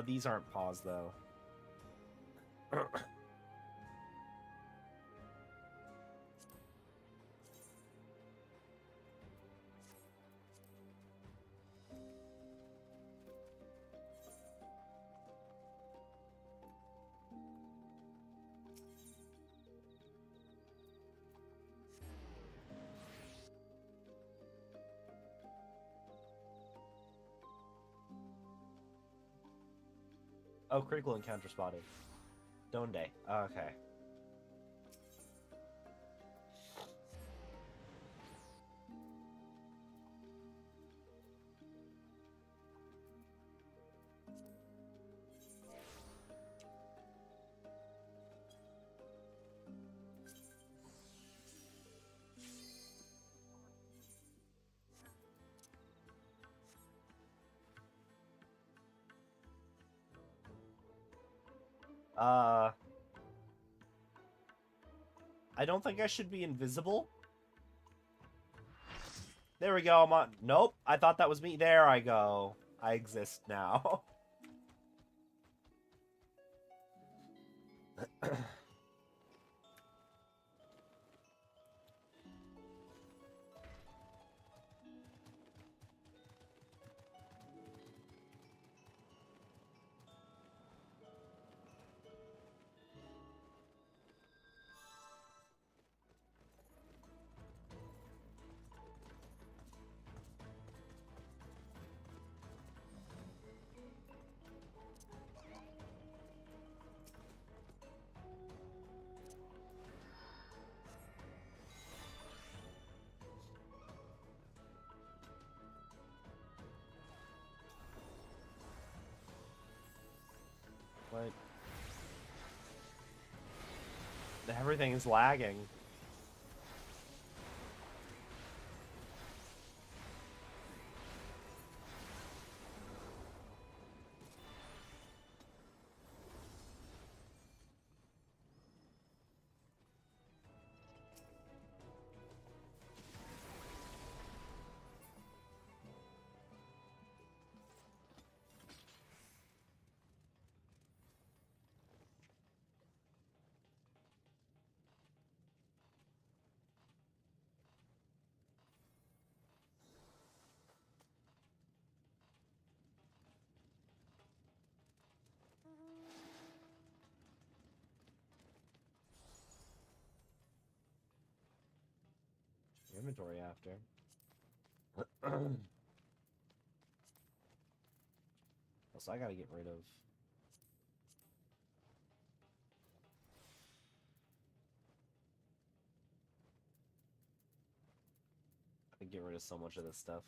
These aren't paws though. Oh, critical encounter spotted. Donde. Okay. I don't think I should be invisible. There we go, I'm on... Nope, I thought that was me. There I go. I exist now. What? Everything is lagging. Inventory after. So I gotta get rid of... I get rid of so much of this stuff.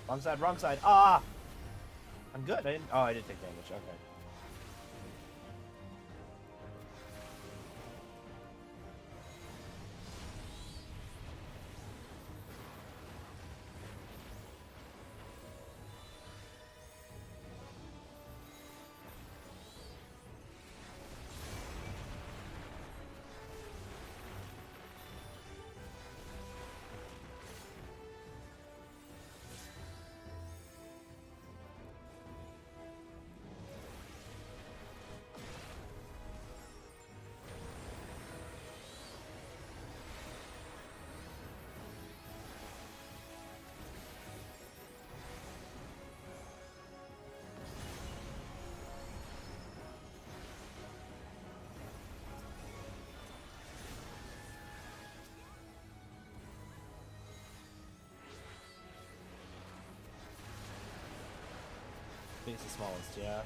Wrong side, wrong side. Ah! I'm good. I didn't. Oh, I did take damage. Okay. It's the smallest, yeah.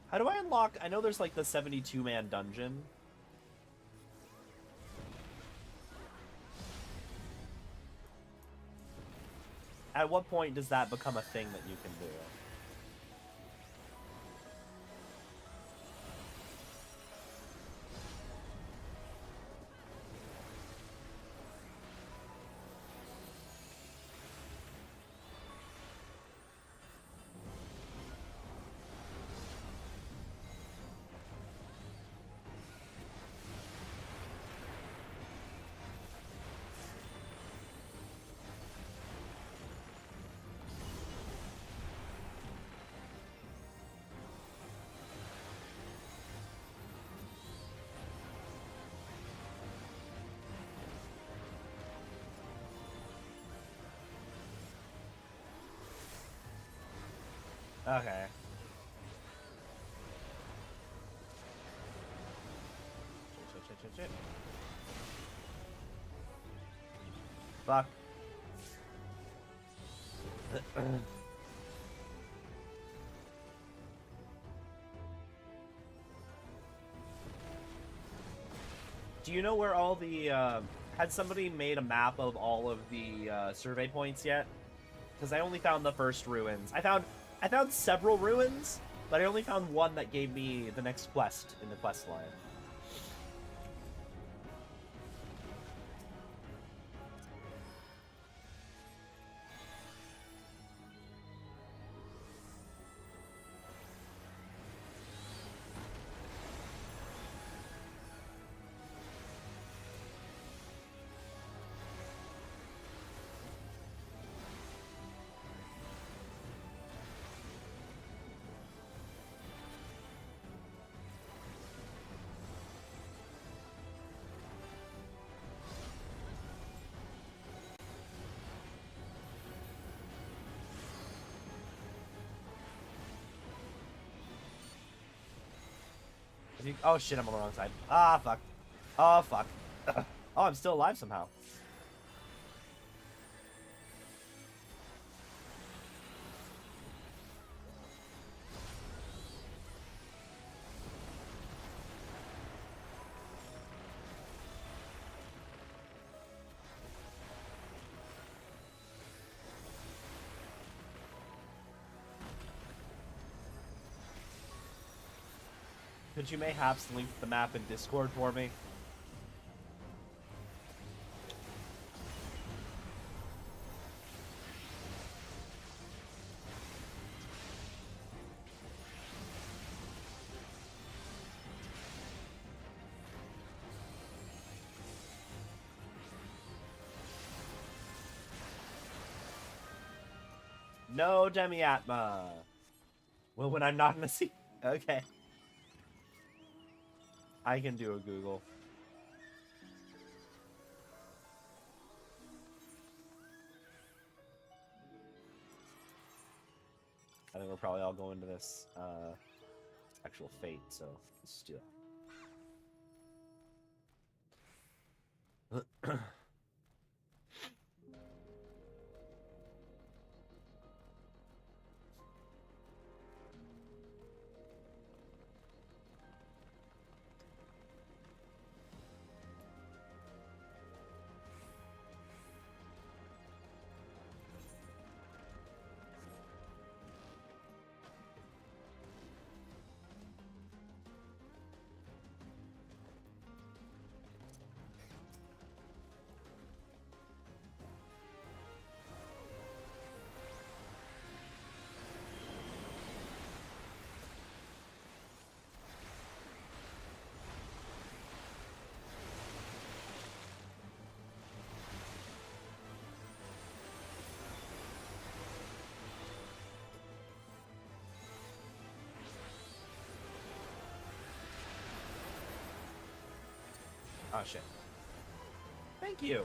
How do I unlock? I know there's like the 72-man dungeon. At what point does that become a thing that you can do? Okay. Shit. Fuck. Do you know where all the, had somebody made a map of all of the, survey points yet? Because I only found the first ruins. I found several ruins, but I only found one that gave me the next quest in the quest line. Oh shit, I'm on the wrong side. Ah, fuck. Oh, fuck. Oh, I'm still alive somehow. Could you mayhaps link the map in Discord for me? No Demi-Atma. Well, when I'm not in a seat. Okay. I can do a Google. assuming we're probably all going to this actual fate, so let's do that. Oh shit. Thank you.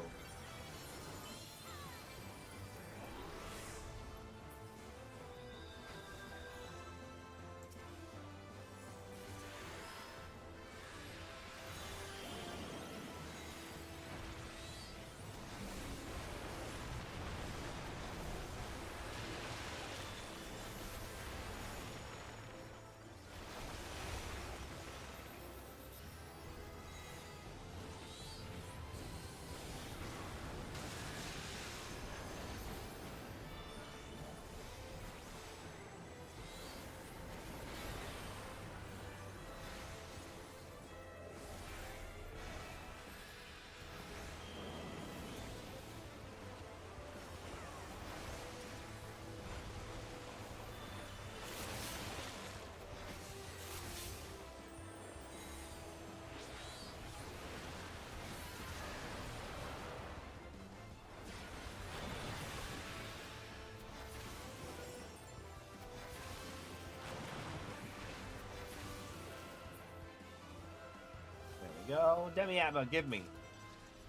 Go, Demi-Atma, give me.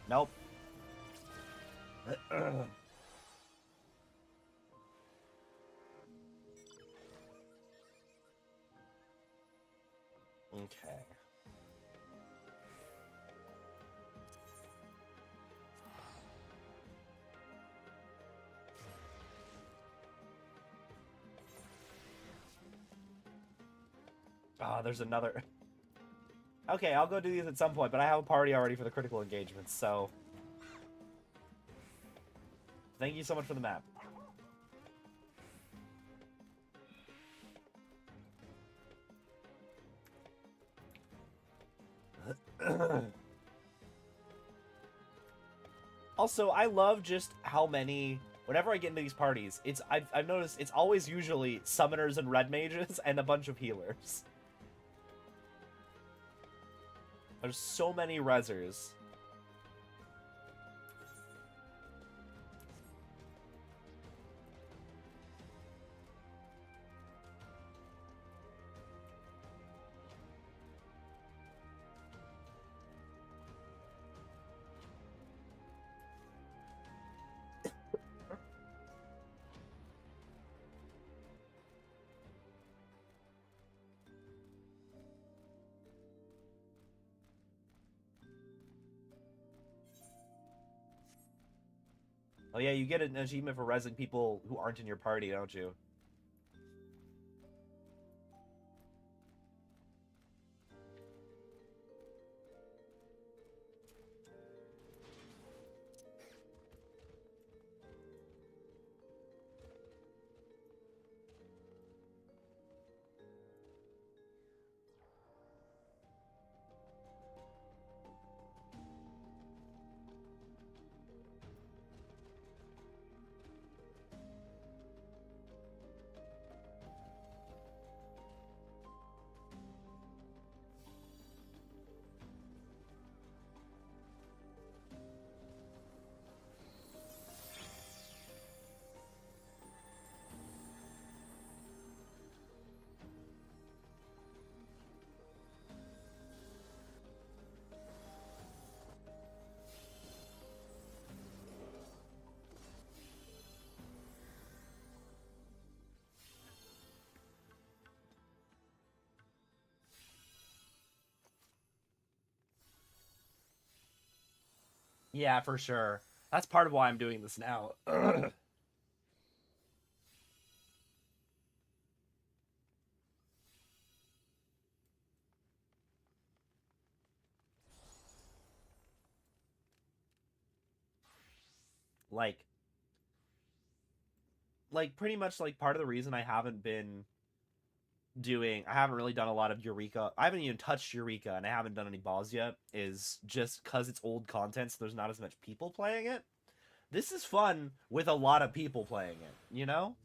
Nope. Okay. Ah, there's another. Okay, I'll go do these at some point, but I have a party already for the critical engagements, so... Thank you so much for the map. Also, I love just how many... Whenever I get into these parties, I've noticed it's always usually summoners and red mages and a bunch of healers. There's so many rezzers. Oh yeah, you get an achievement for rezzing people who aren't in your party, don't you? Yeah, for sure. That's part of why I'm doing this now. like pretty much like part of the reason I haven't really done a lot of Eureka. I haven't even touched Eureka and I haven't done any balls yet is just cuz it's old content so there's not as much people playing it. This is fun with a lot of people playing it, you know?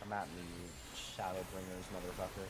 Come at me, you Shadowbringers, motherfucker.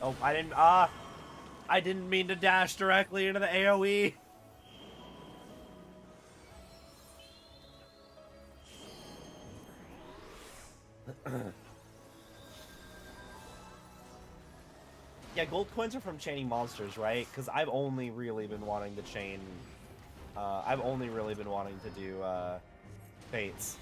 Oh, I didn't mean to dash directly into the AoE. Yeah, gold coins are from chaining monsters, right? Because I've only really been wanting to chain. I've only really been wanting to do fates.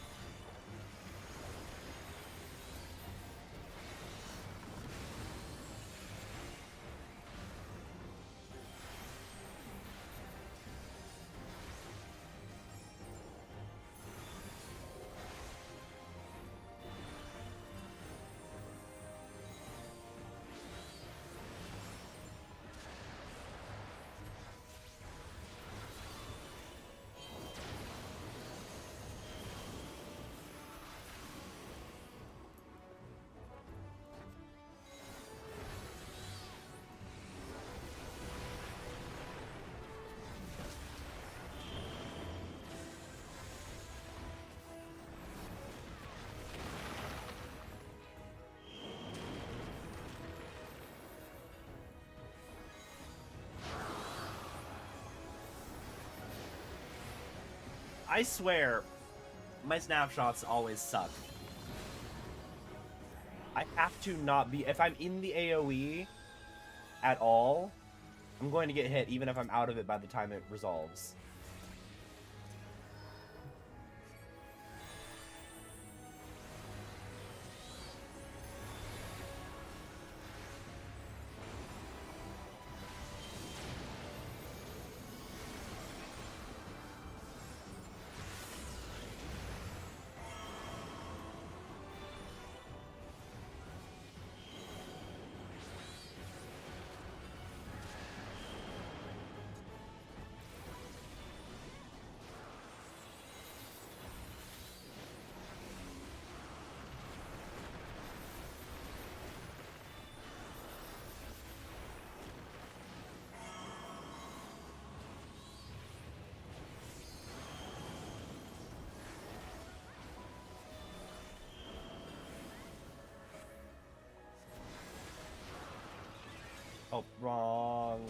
I swear, my snapshots always suck. I have to not be... If I'm in the AoE at all, I'm going to get hit even if I'm out of it by the time it resolves. Oh, wrong.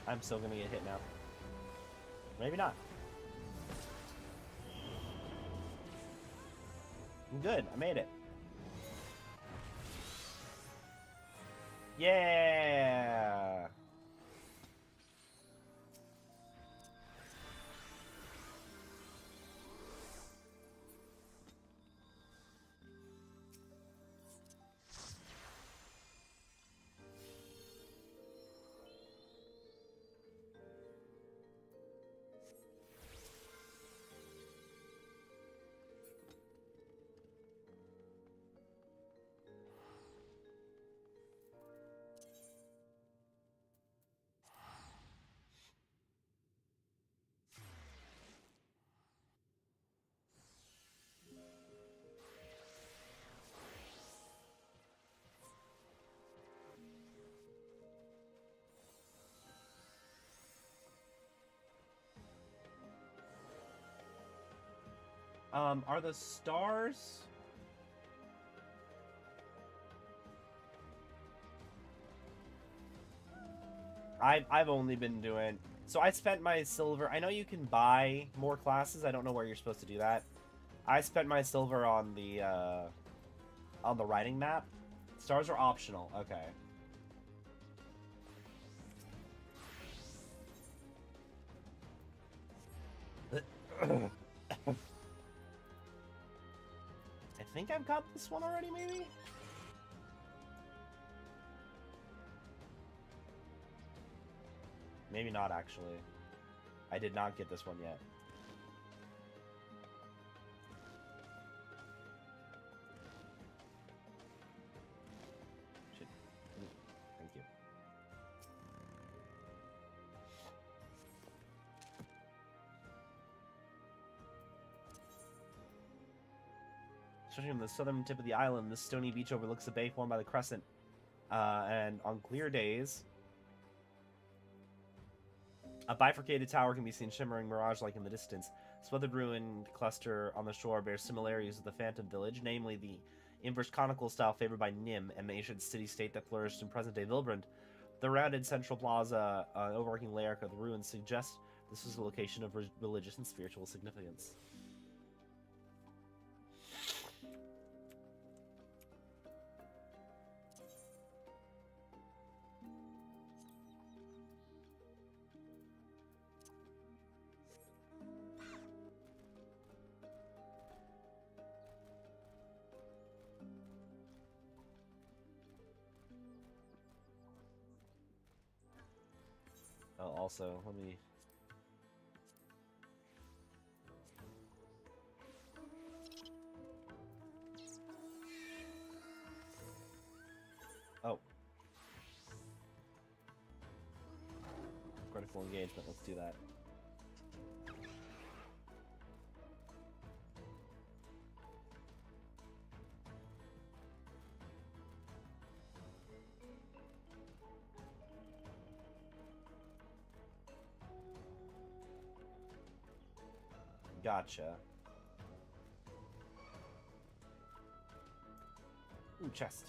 I'm still gonna get hit now. Maybe not. I'm good. I made it. Yeah! Are the stars... I've only been doing... So I spent my silver... I know you can buy more classes. I don't know where you're supposed to do that. I spent my silver on the writing map. Stars are optional. Okay. I think I've got this one already, maybe? Maybe not, actually. I did not get this one yet. Shit. Thank you. Stretching from the southern tip of the island, this stony beach overlooks the bay formed by the crescent. And on clear days, a bifurcated tower can be seen shimmering mirage-like in the distance. This weathered ruined cluster on the shore bears similarities with the Phantom Village, namely the inverse conical style favored by Nim, an ancient city-state that flourished in present-day Vilbrand. The rounded central plaza, overarching layer of the ruins, suggests this was a location of religious and spiritual significance. Oh, also, let me... Oh. Critical engagement, let's do that. Gotcha. Ooh, chest.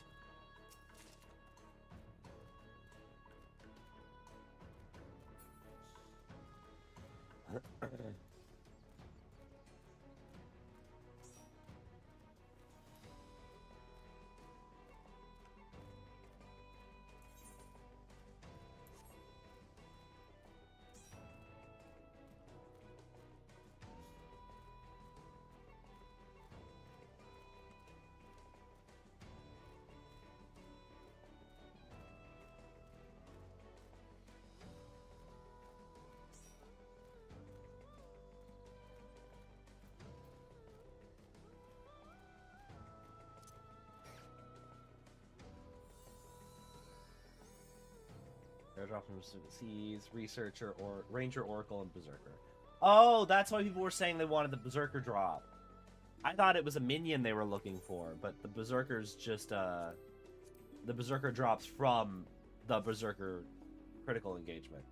drop from seas, researcher, or ranger, oracle, and berserker. Oh, that's why people were saying they wanted the berserker drop. I thought it was a minion they were looking for, but the berserker's just the berserker drops from the berserker critical engagement.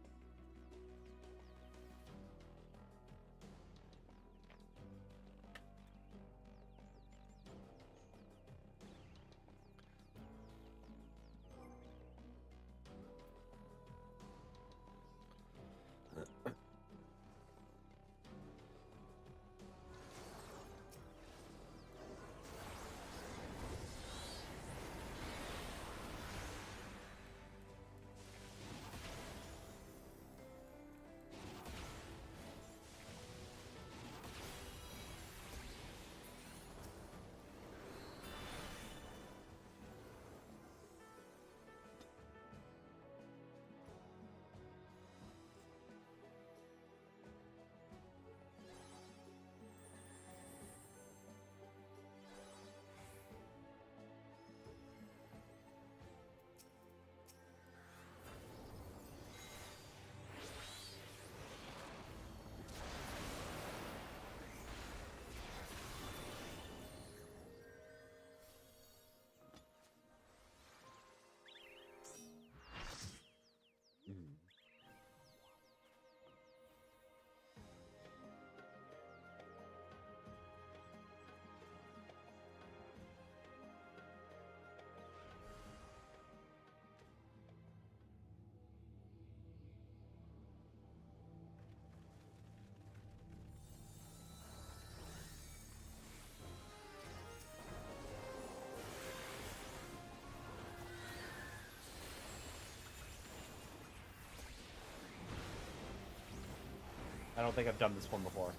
I don't think I've done this one before.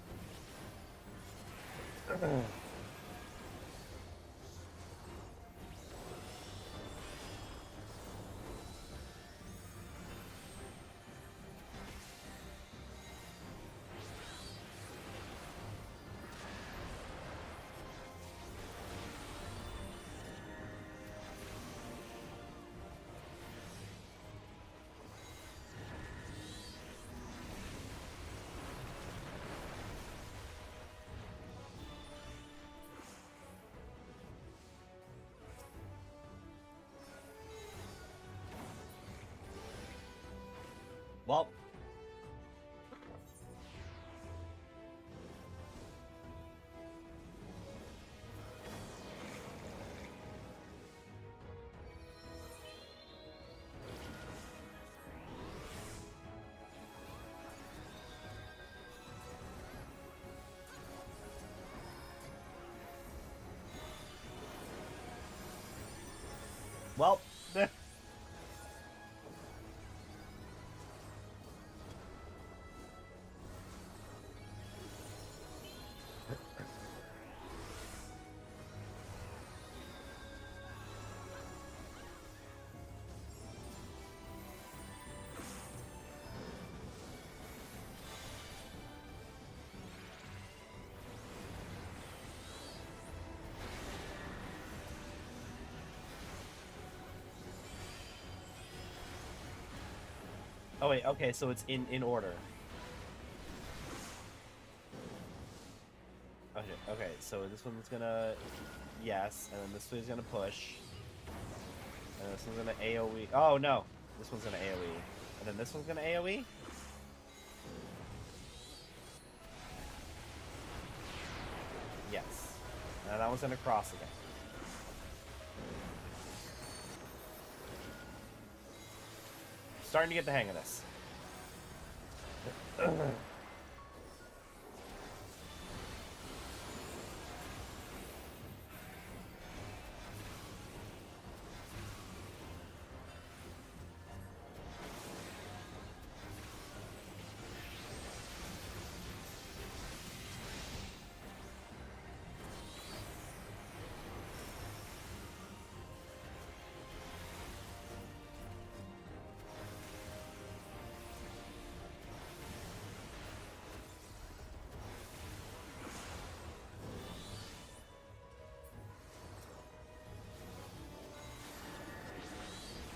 Well. Well. Oh wait, okay, so it's in order. Okay, so this one's gonna yes, and then this one's gonna push. And this one's gonna AoE. Oh no! This one's gonna AoE. And then this one's gonna AoE? Yes. And that one's gonna cross again. Starting to get the hang of this.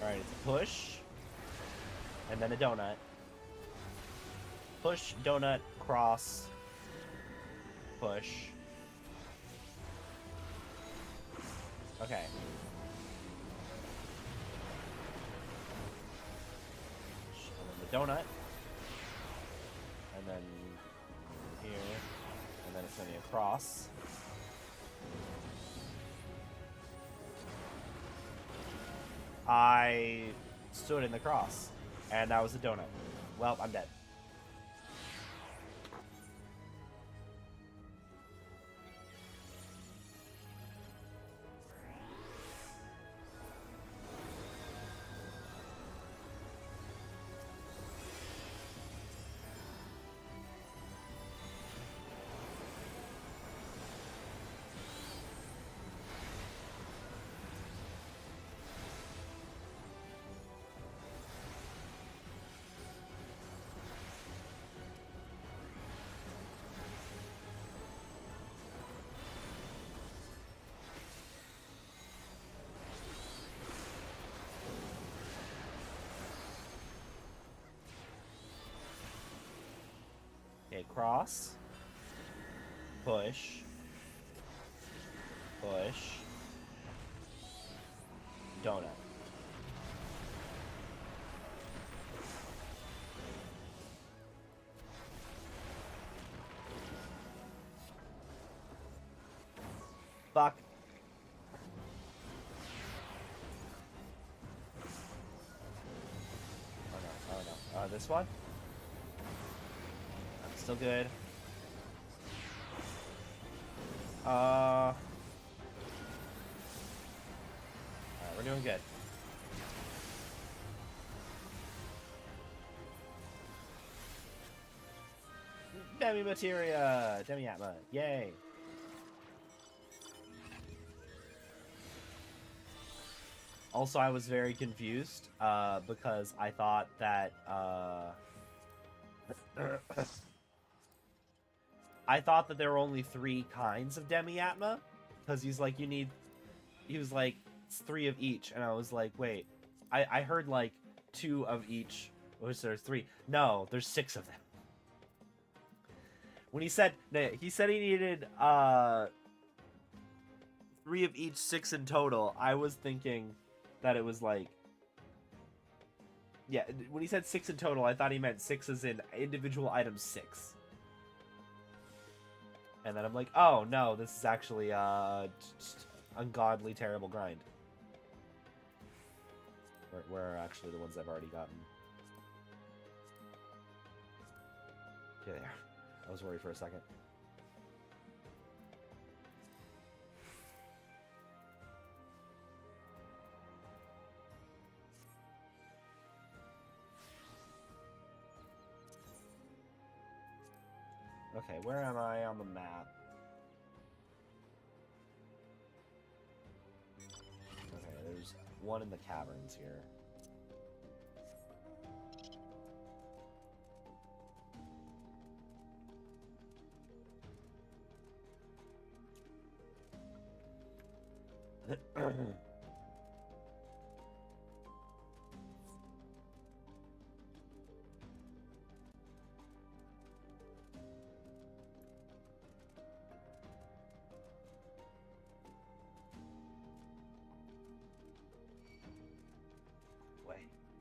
Alright, it's a push. And then a donut. Push, donut, cross, push. Okay. And then the donut. And then here. And then it's going to be a cross. I stood in the cross. And that was a donut. Well, I'm dead. Okay, cross. Push. Push. Donut. Fuck. Oh no, oh no. This one? Still good. Alright, we're doing good. Demi materia! Demi atma. Yay! Also, I was very confused, because I thought that, I thought that there were only 3 kinds of Demi-Atma, because he's like, he was like, it's 3 of each, and I was like, wait, I heard like 2 of each, which there's 3. No, there's 6 of them. When he said he needed, 3 of each, 6 in total, I was thinking that it was like, yeah, when he said 6 in total, I thought he meant 6 as in individual items 6. And then I'm like, oh no, this is actually just ungodly terrible grind. Where are actually the ones I've already gotten? Okay, there. I was worried for a second. Okay, where am I on the map? Okay, there's one in the caverns here.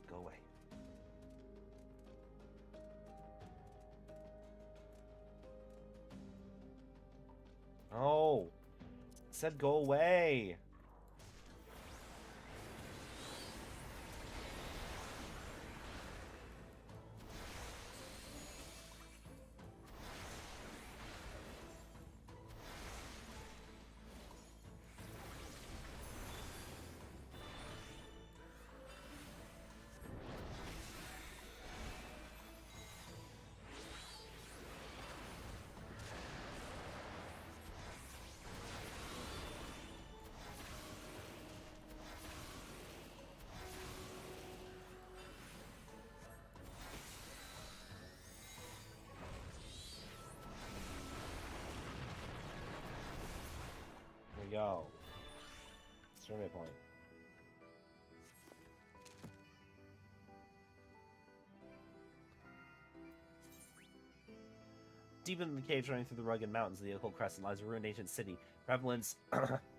Go away. Oh, it said go away. Go. Survey point. Deep in the caves running through the rugged mountains of the Occult Crescent lies a ruined ancient city. Prevalence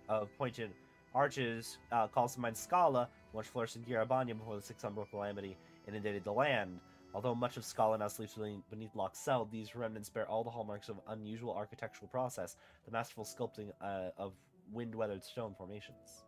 of pointed arches calls to mind Scala, which flourished in Girabania before the Six Umbral Calamity inundated the land. Although much of Scala now sleeps beneath locked cell, these remnants bear all the hallmarks of unusual architectural process, the masterful sculpting of wind-weathered stone formations.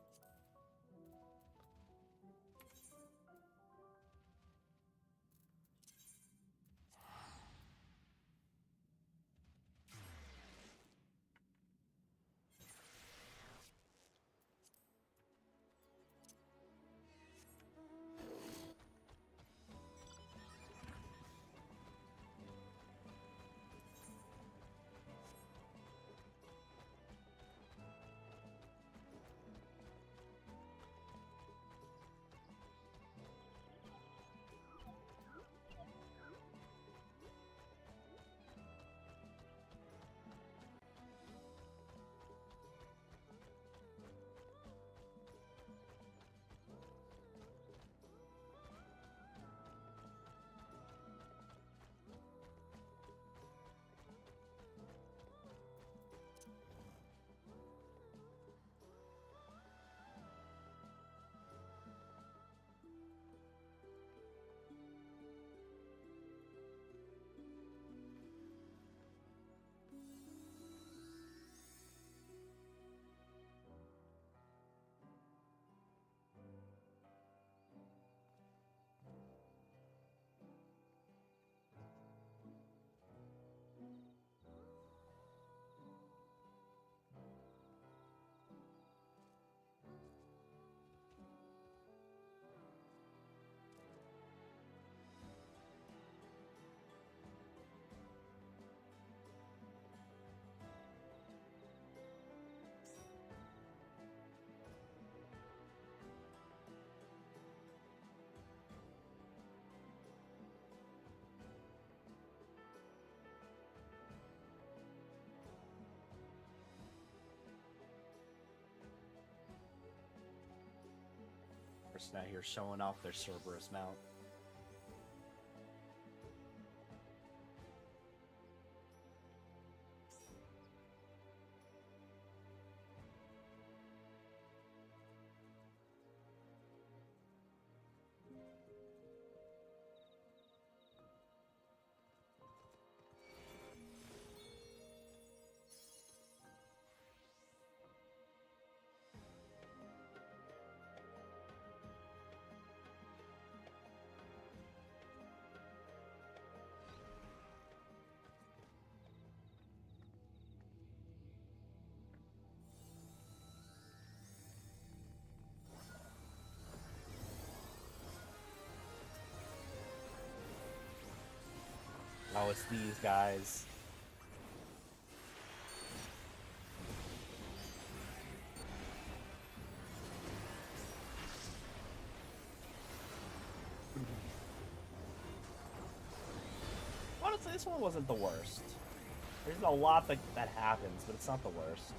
Person out here showing off their Cerberus mount. Oh, it's these guys. Honestly, this one wasn't the worst. There's a lot that happens, but it's not the worst.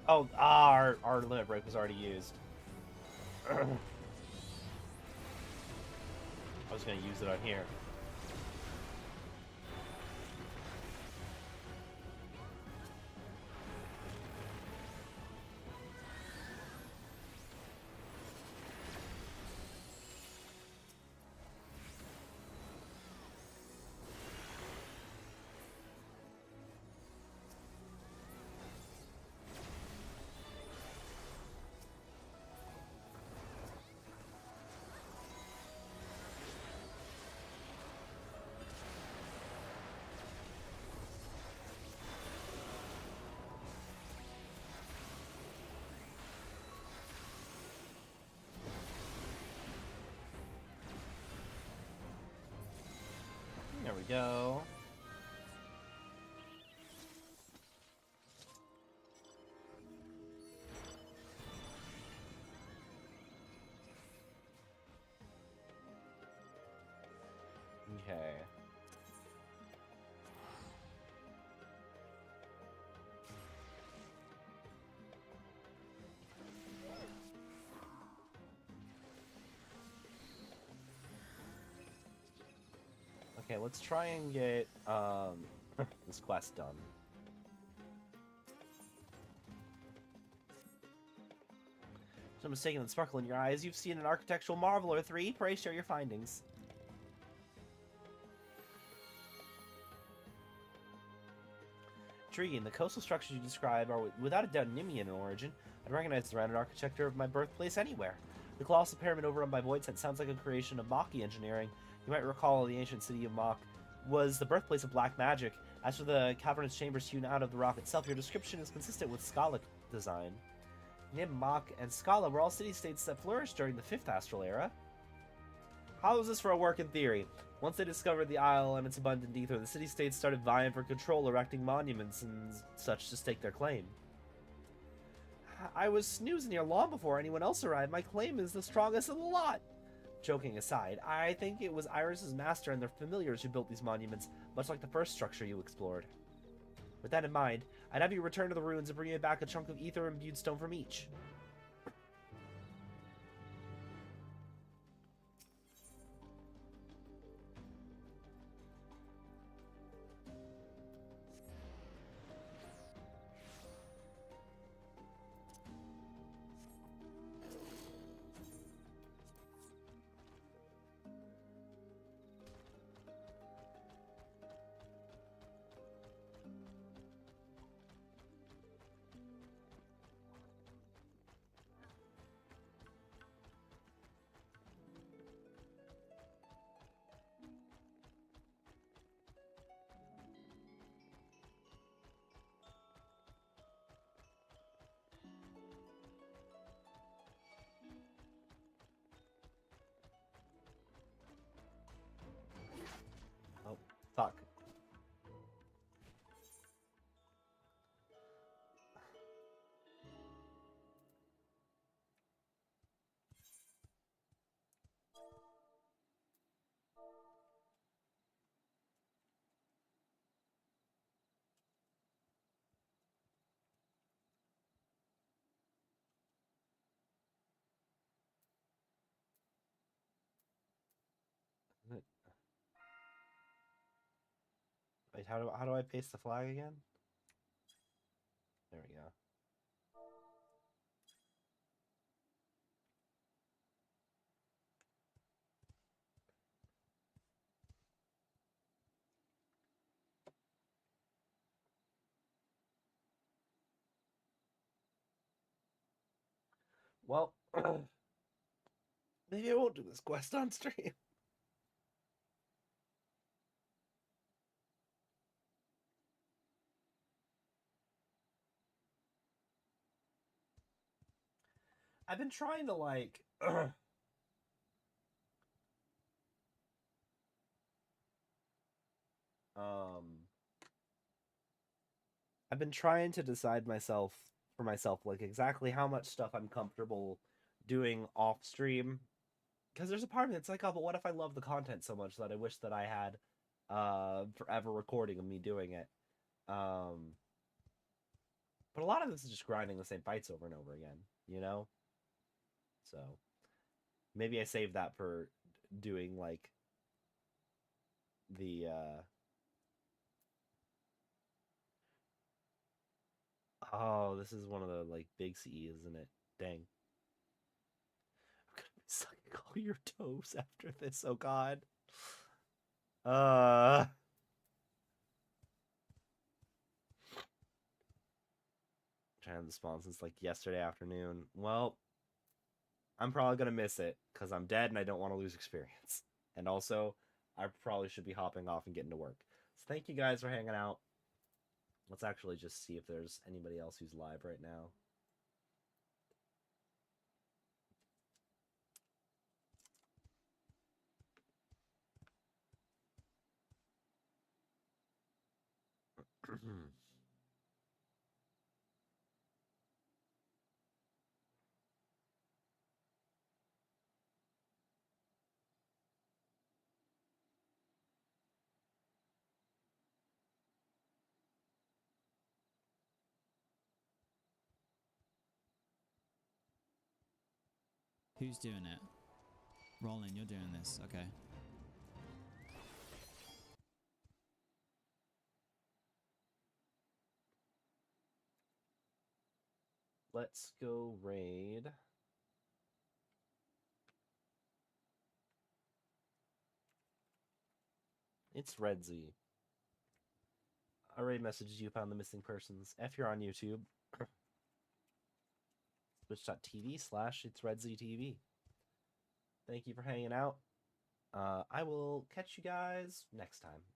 Oh, our limit break was already used. I was gonna use it on here. There we go. Okay. Okay, let's try and get this quest done. So mistaken and sparkle in your eyes. You've seen an architectural marvel or three. Pray share your findings. Intriguing. The coastal structures you describe are without a doubt Nemean in origin. I'd recognize the rounded architecture of my birthplace anywhere. The colossal pyramid overrun by voids that sounds like a creation of Maki engineering. You might recall the ancient city of Mach was the birthplace of black magic. As for the cavernous chambers hewn out of the rock itself, your description is consistent with Scala design. Nim, Mach, and Scala were all city-states that flourished during the 5th Astral Era. How is this for a work in theory? Once they discovered the Isle and its abundant ether, the city-states started vying for control, erecting monuments and such to stake their claim. I was snoozing here long before anyone else arrived. My claim is the strongest of the lot. Joking aside, I think it was Iris's master and their familiars who built these monuments, much like the first structure you explored. With that in mind, I'd have you return to the ruins and bring me back a chunk of ether-imbued stone from each. Wait, how do I paste the flag again? There we go. Well, maybe I won't do this quest on stream. I've been trying to like I've been trying to decide for myself like exactly how much stuff I'm comfortable doing off stream, because there's a part of me that's like, oh, but what if I love the content so much that I wish that I had forever recording of me doing it. But a lot of this is just grinding the same fights over and over again, you know? So maybe I save that for doing like the oh, this is one of the like big CE, isn't it? Dang. I'm gonna be sucking all your toes after this, oh god. Uh Trying to spawn since like yesterday afternoon. Well, I'm probably gonna miss it because I'm dead and I don't want to lose experience. And also, I probably should be hopping off and getting to work. So thank you guys for hanging out. Let's actually just see if there's anybody else who's live right now. Who's doing it? Roland, you're doing this. Okay. Let's go raid. It's Red Z. I already messaged you, found the missing persons. If you're on YouTube, twitch.tv/it's Red Z TV. Thank you for hanging out. I will catch you guys next time.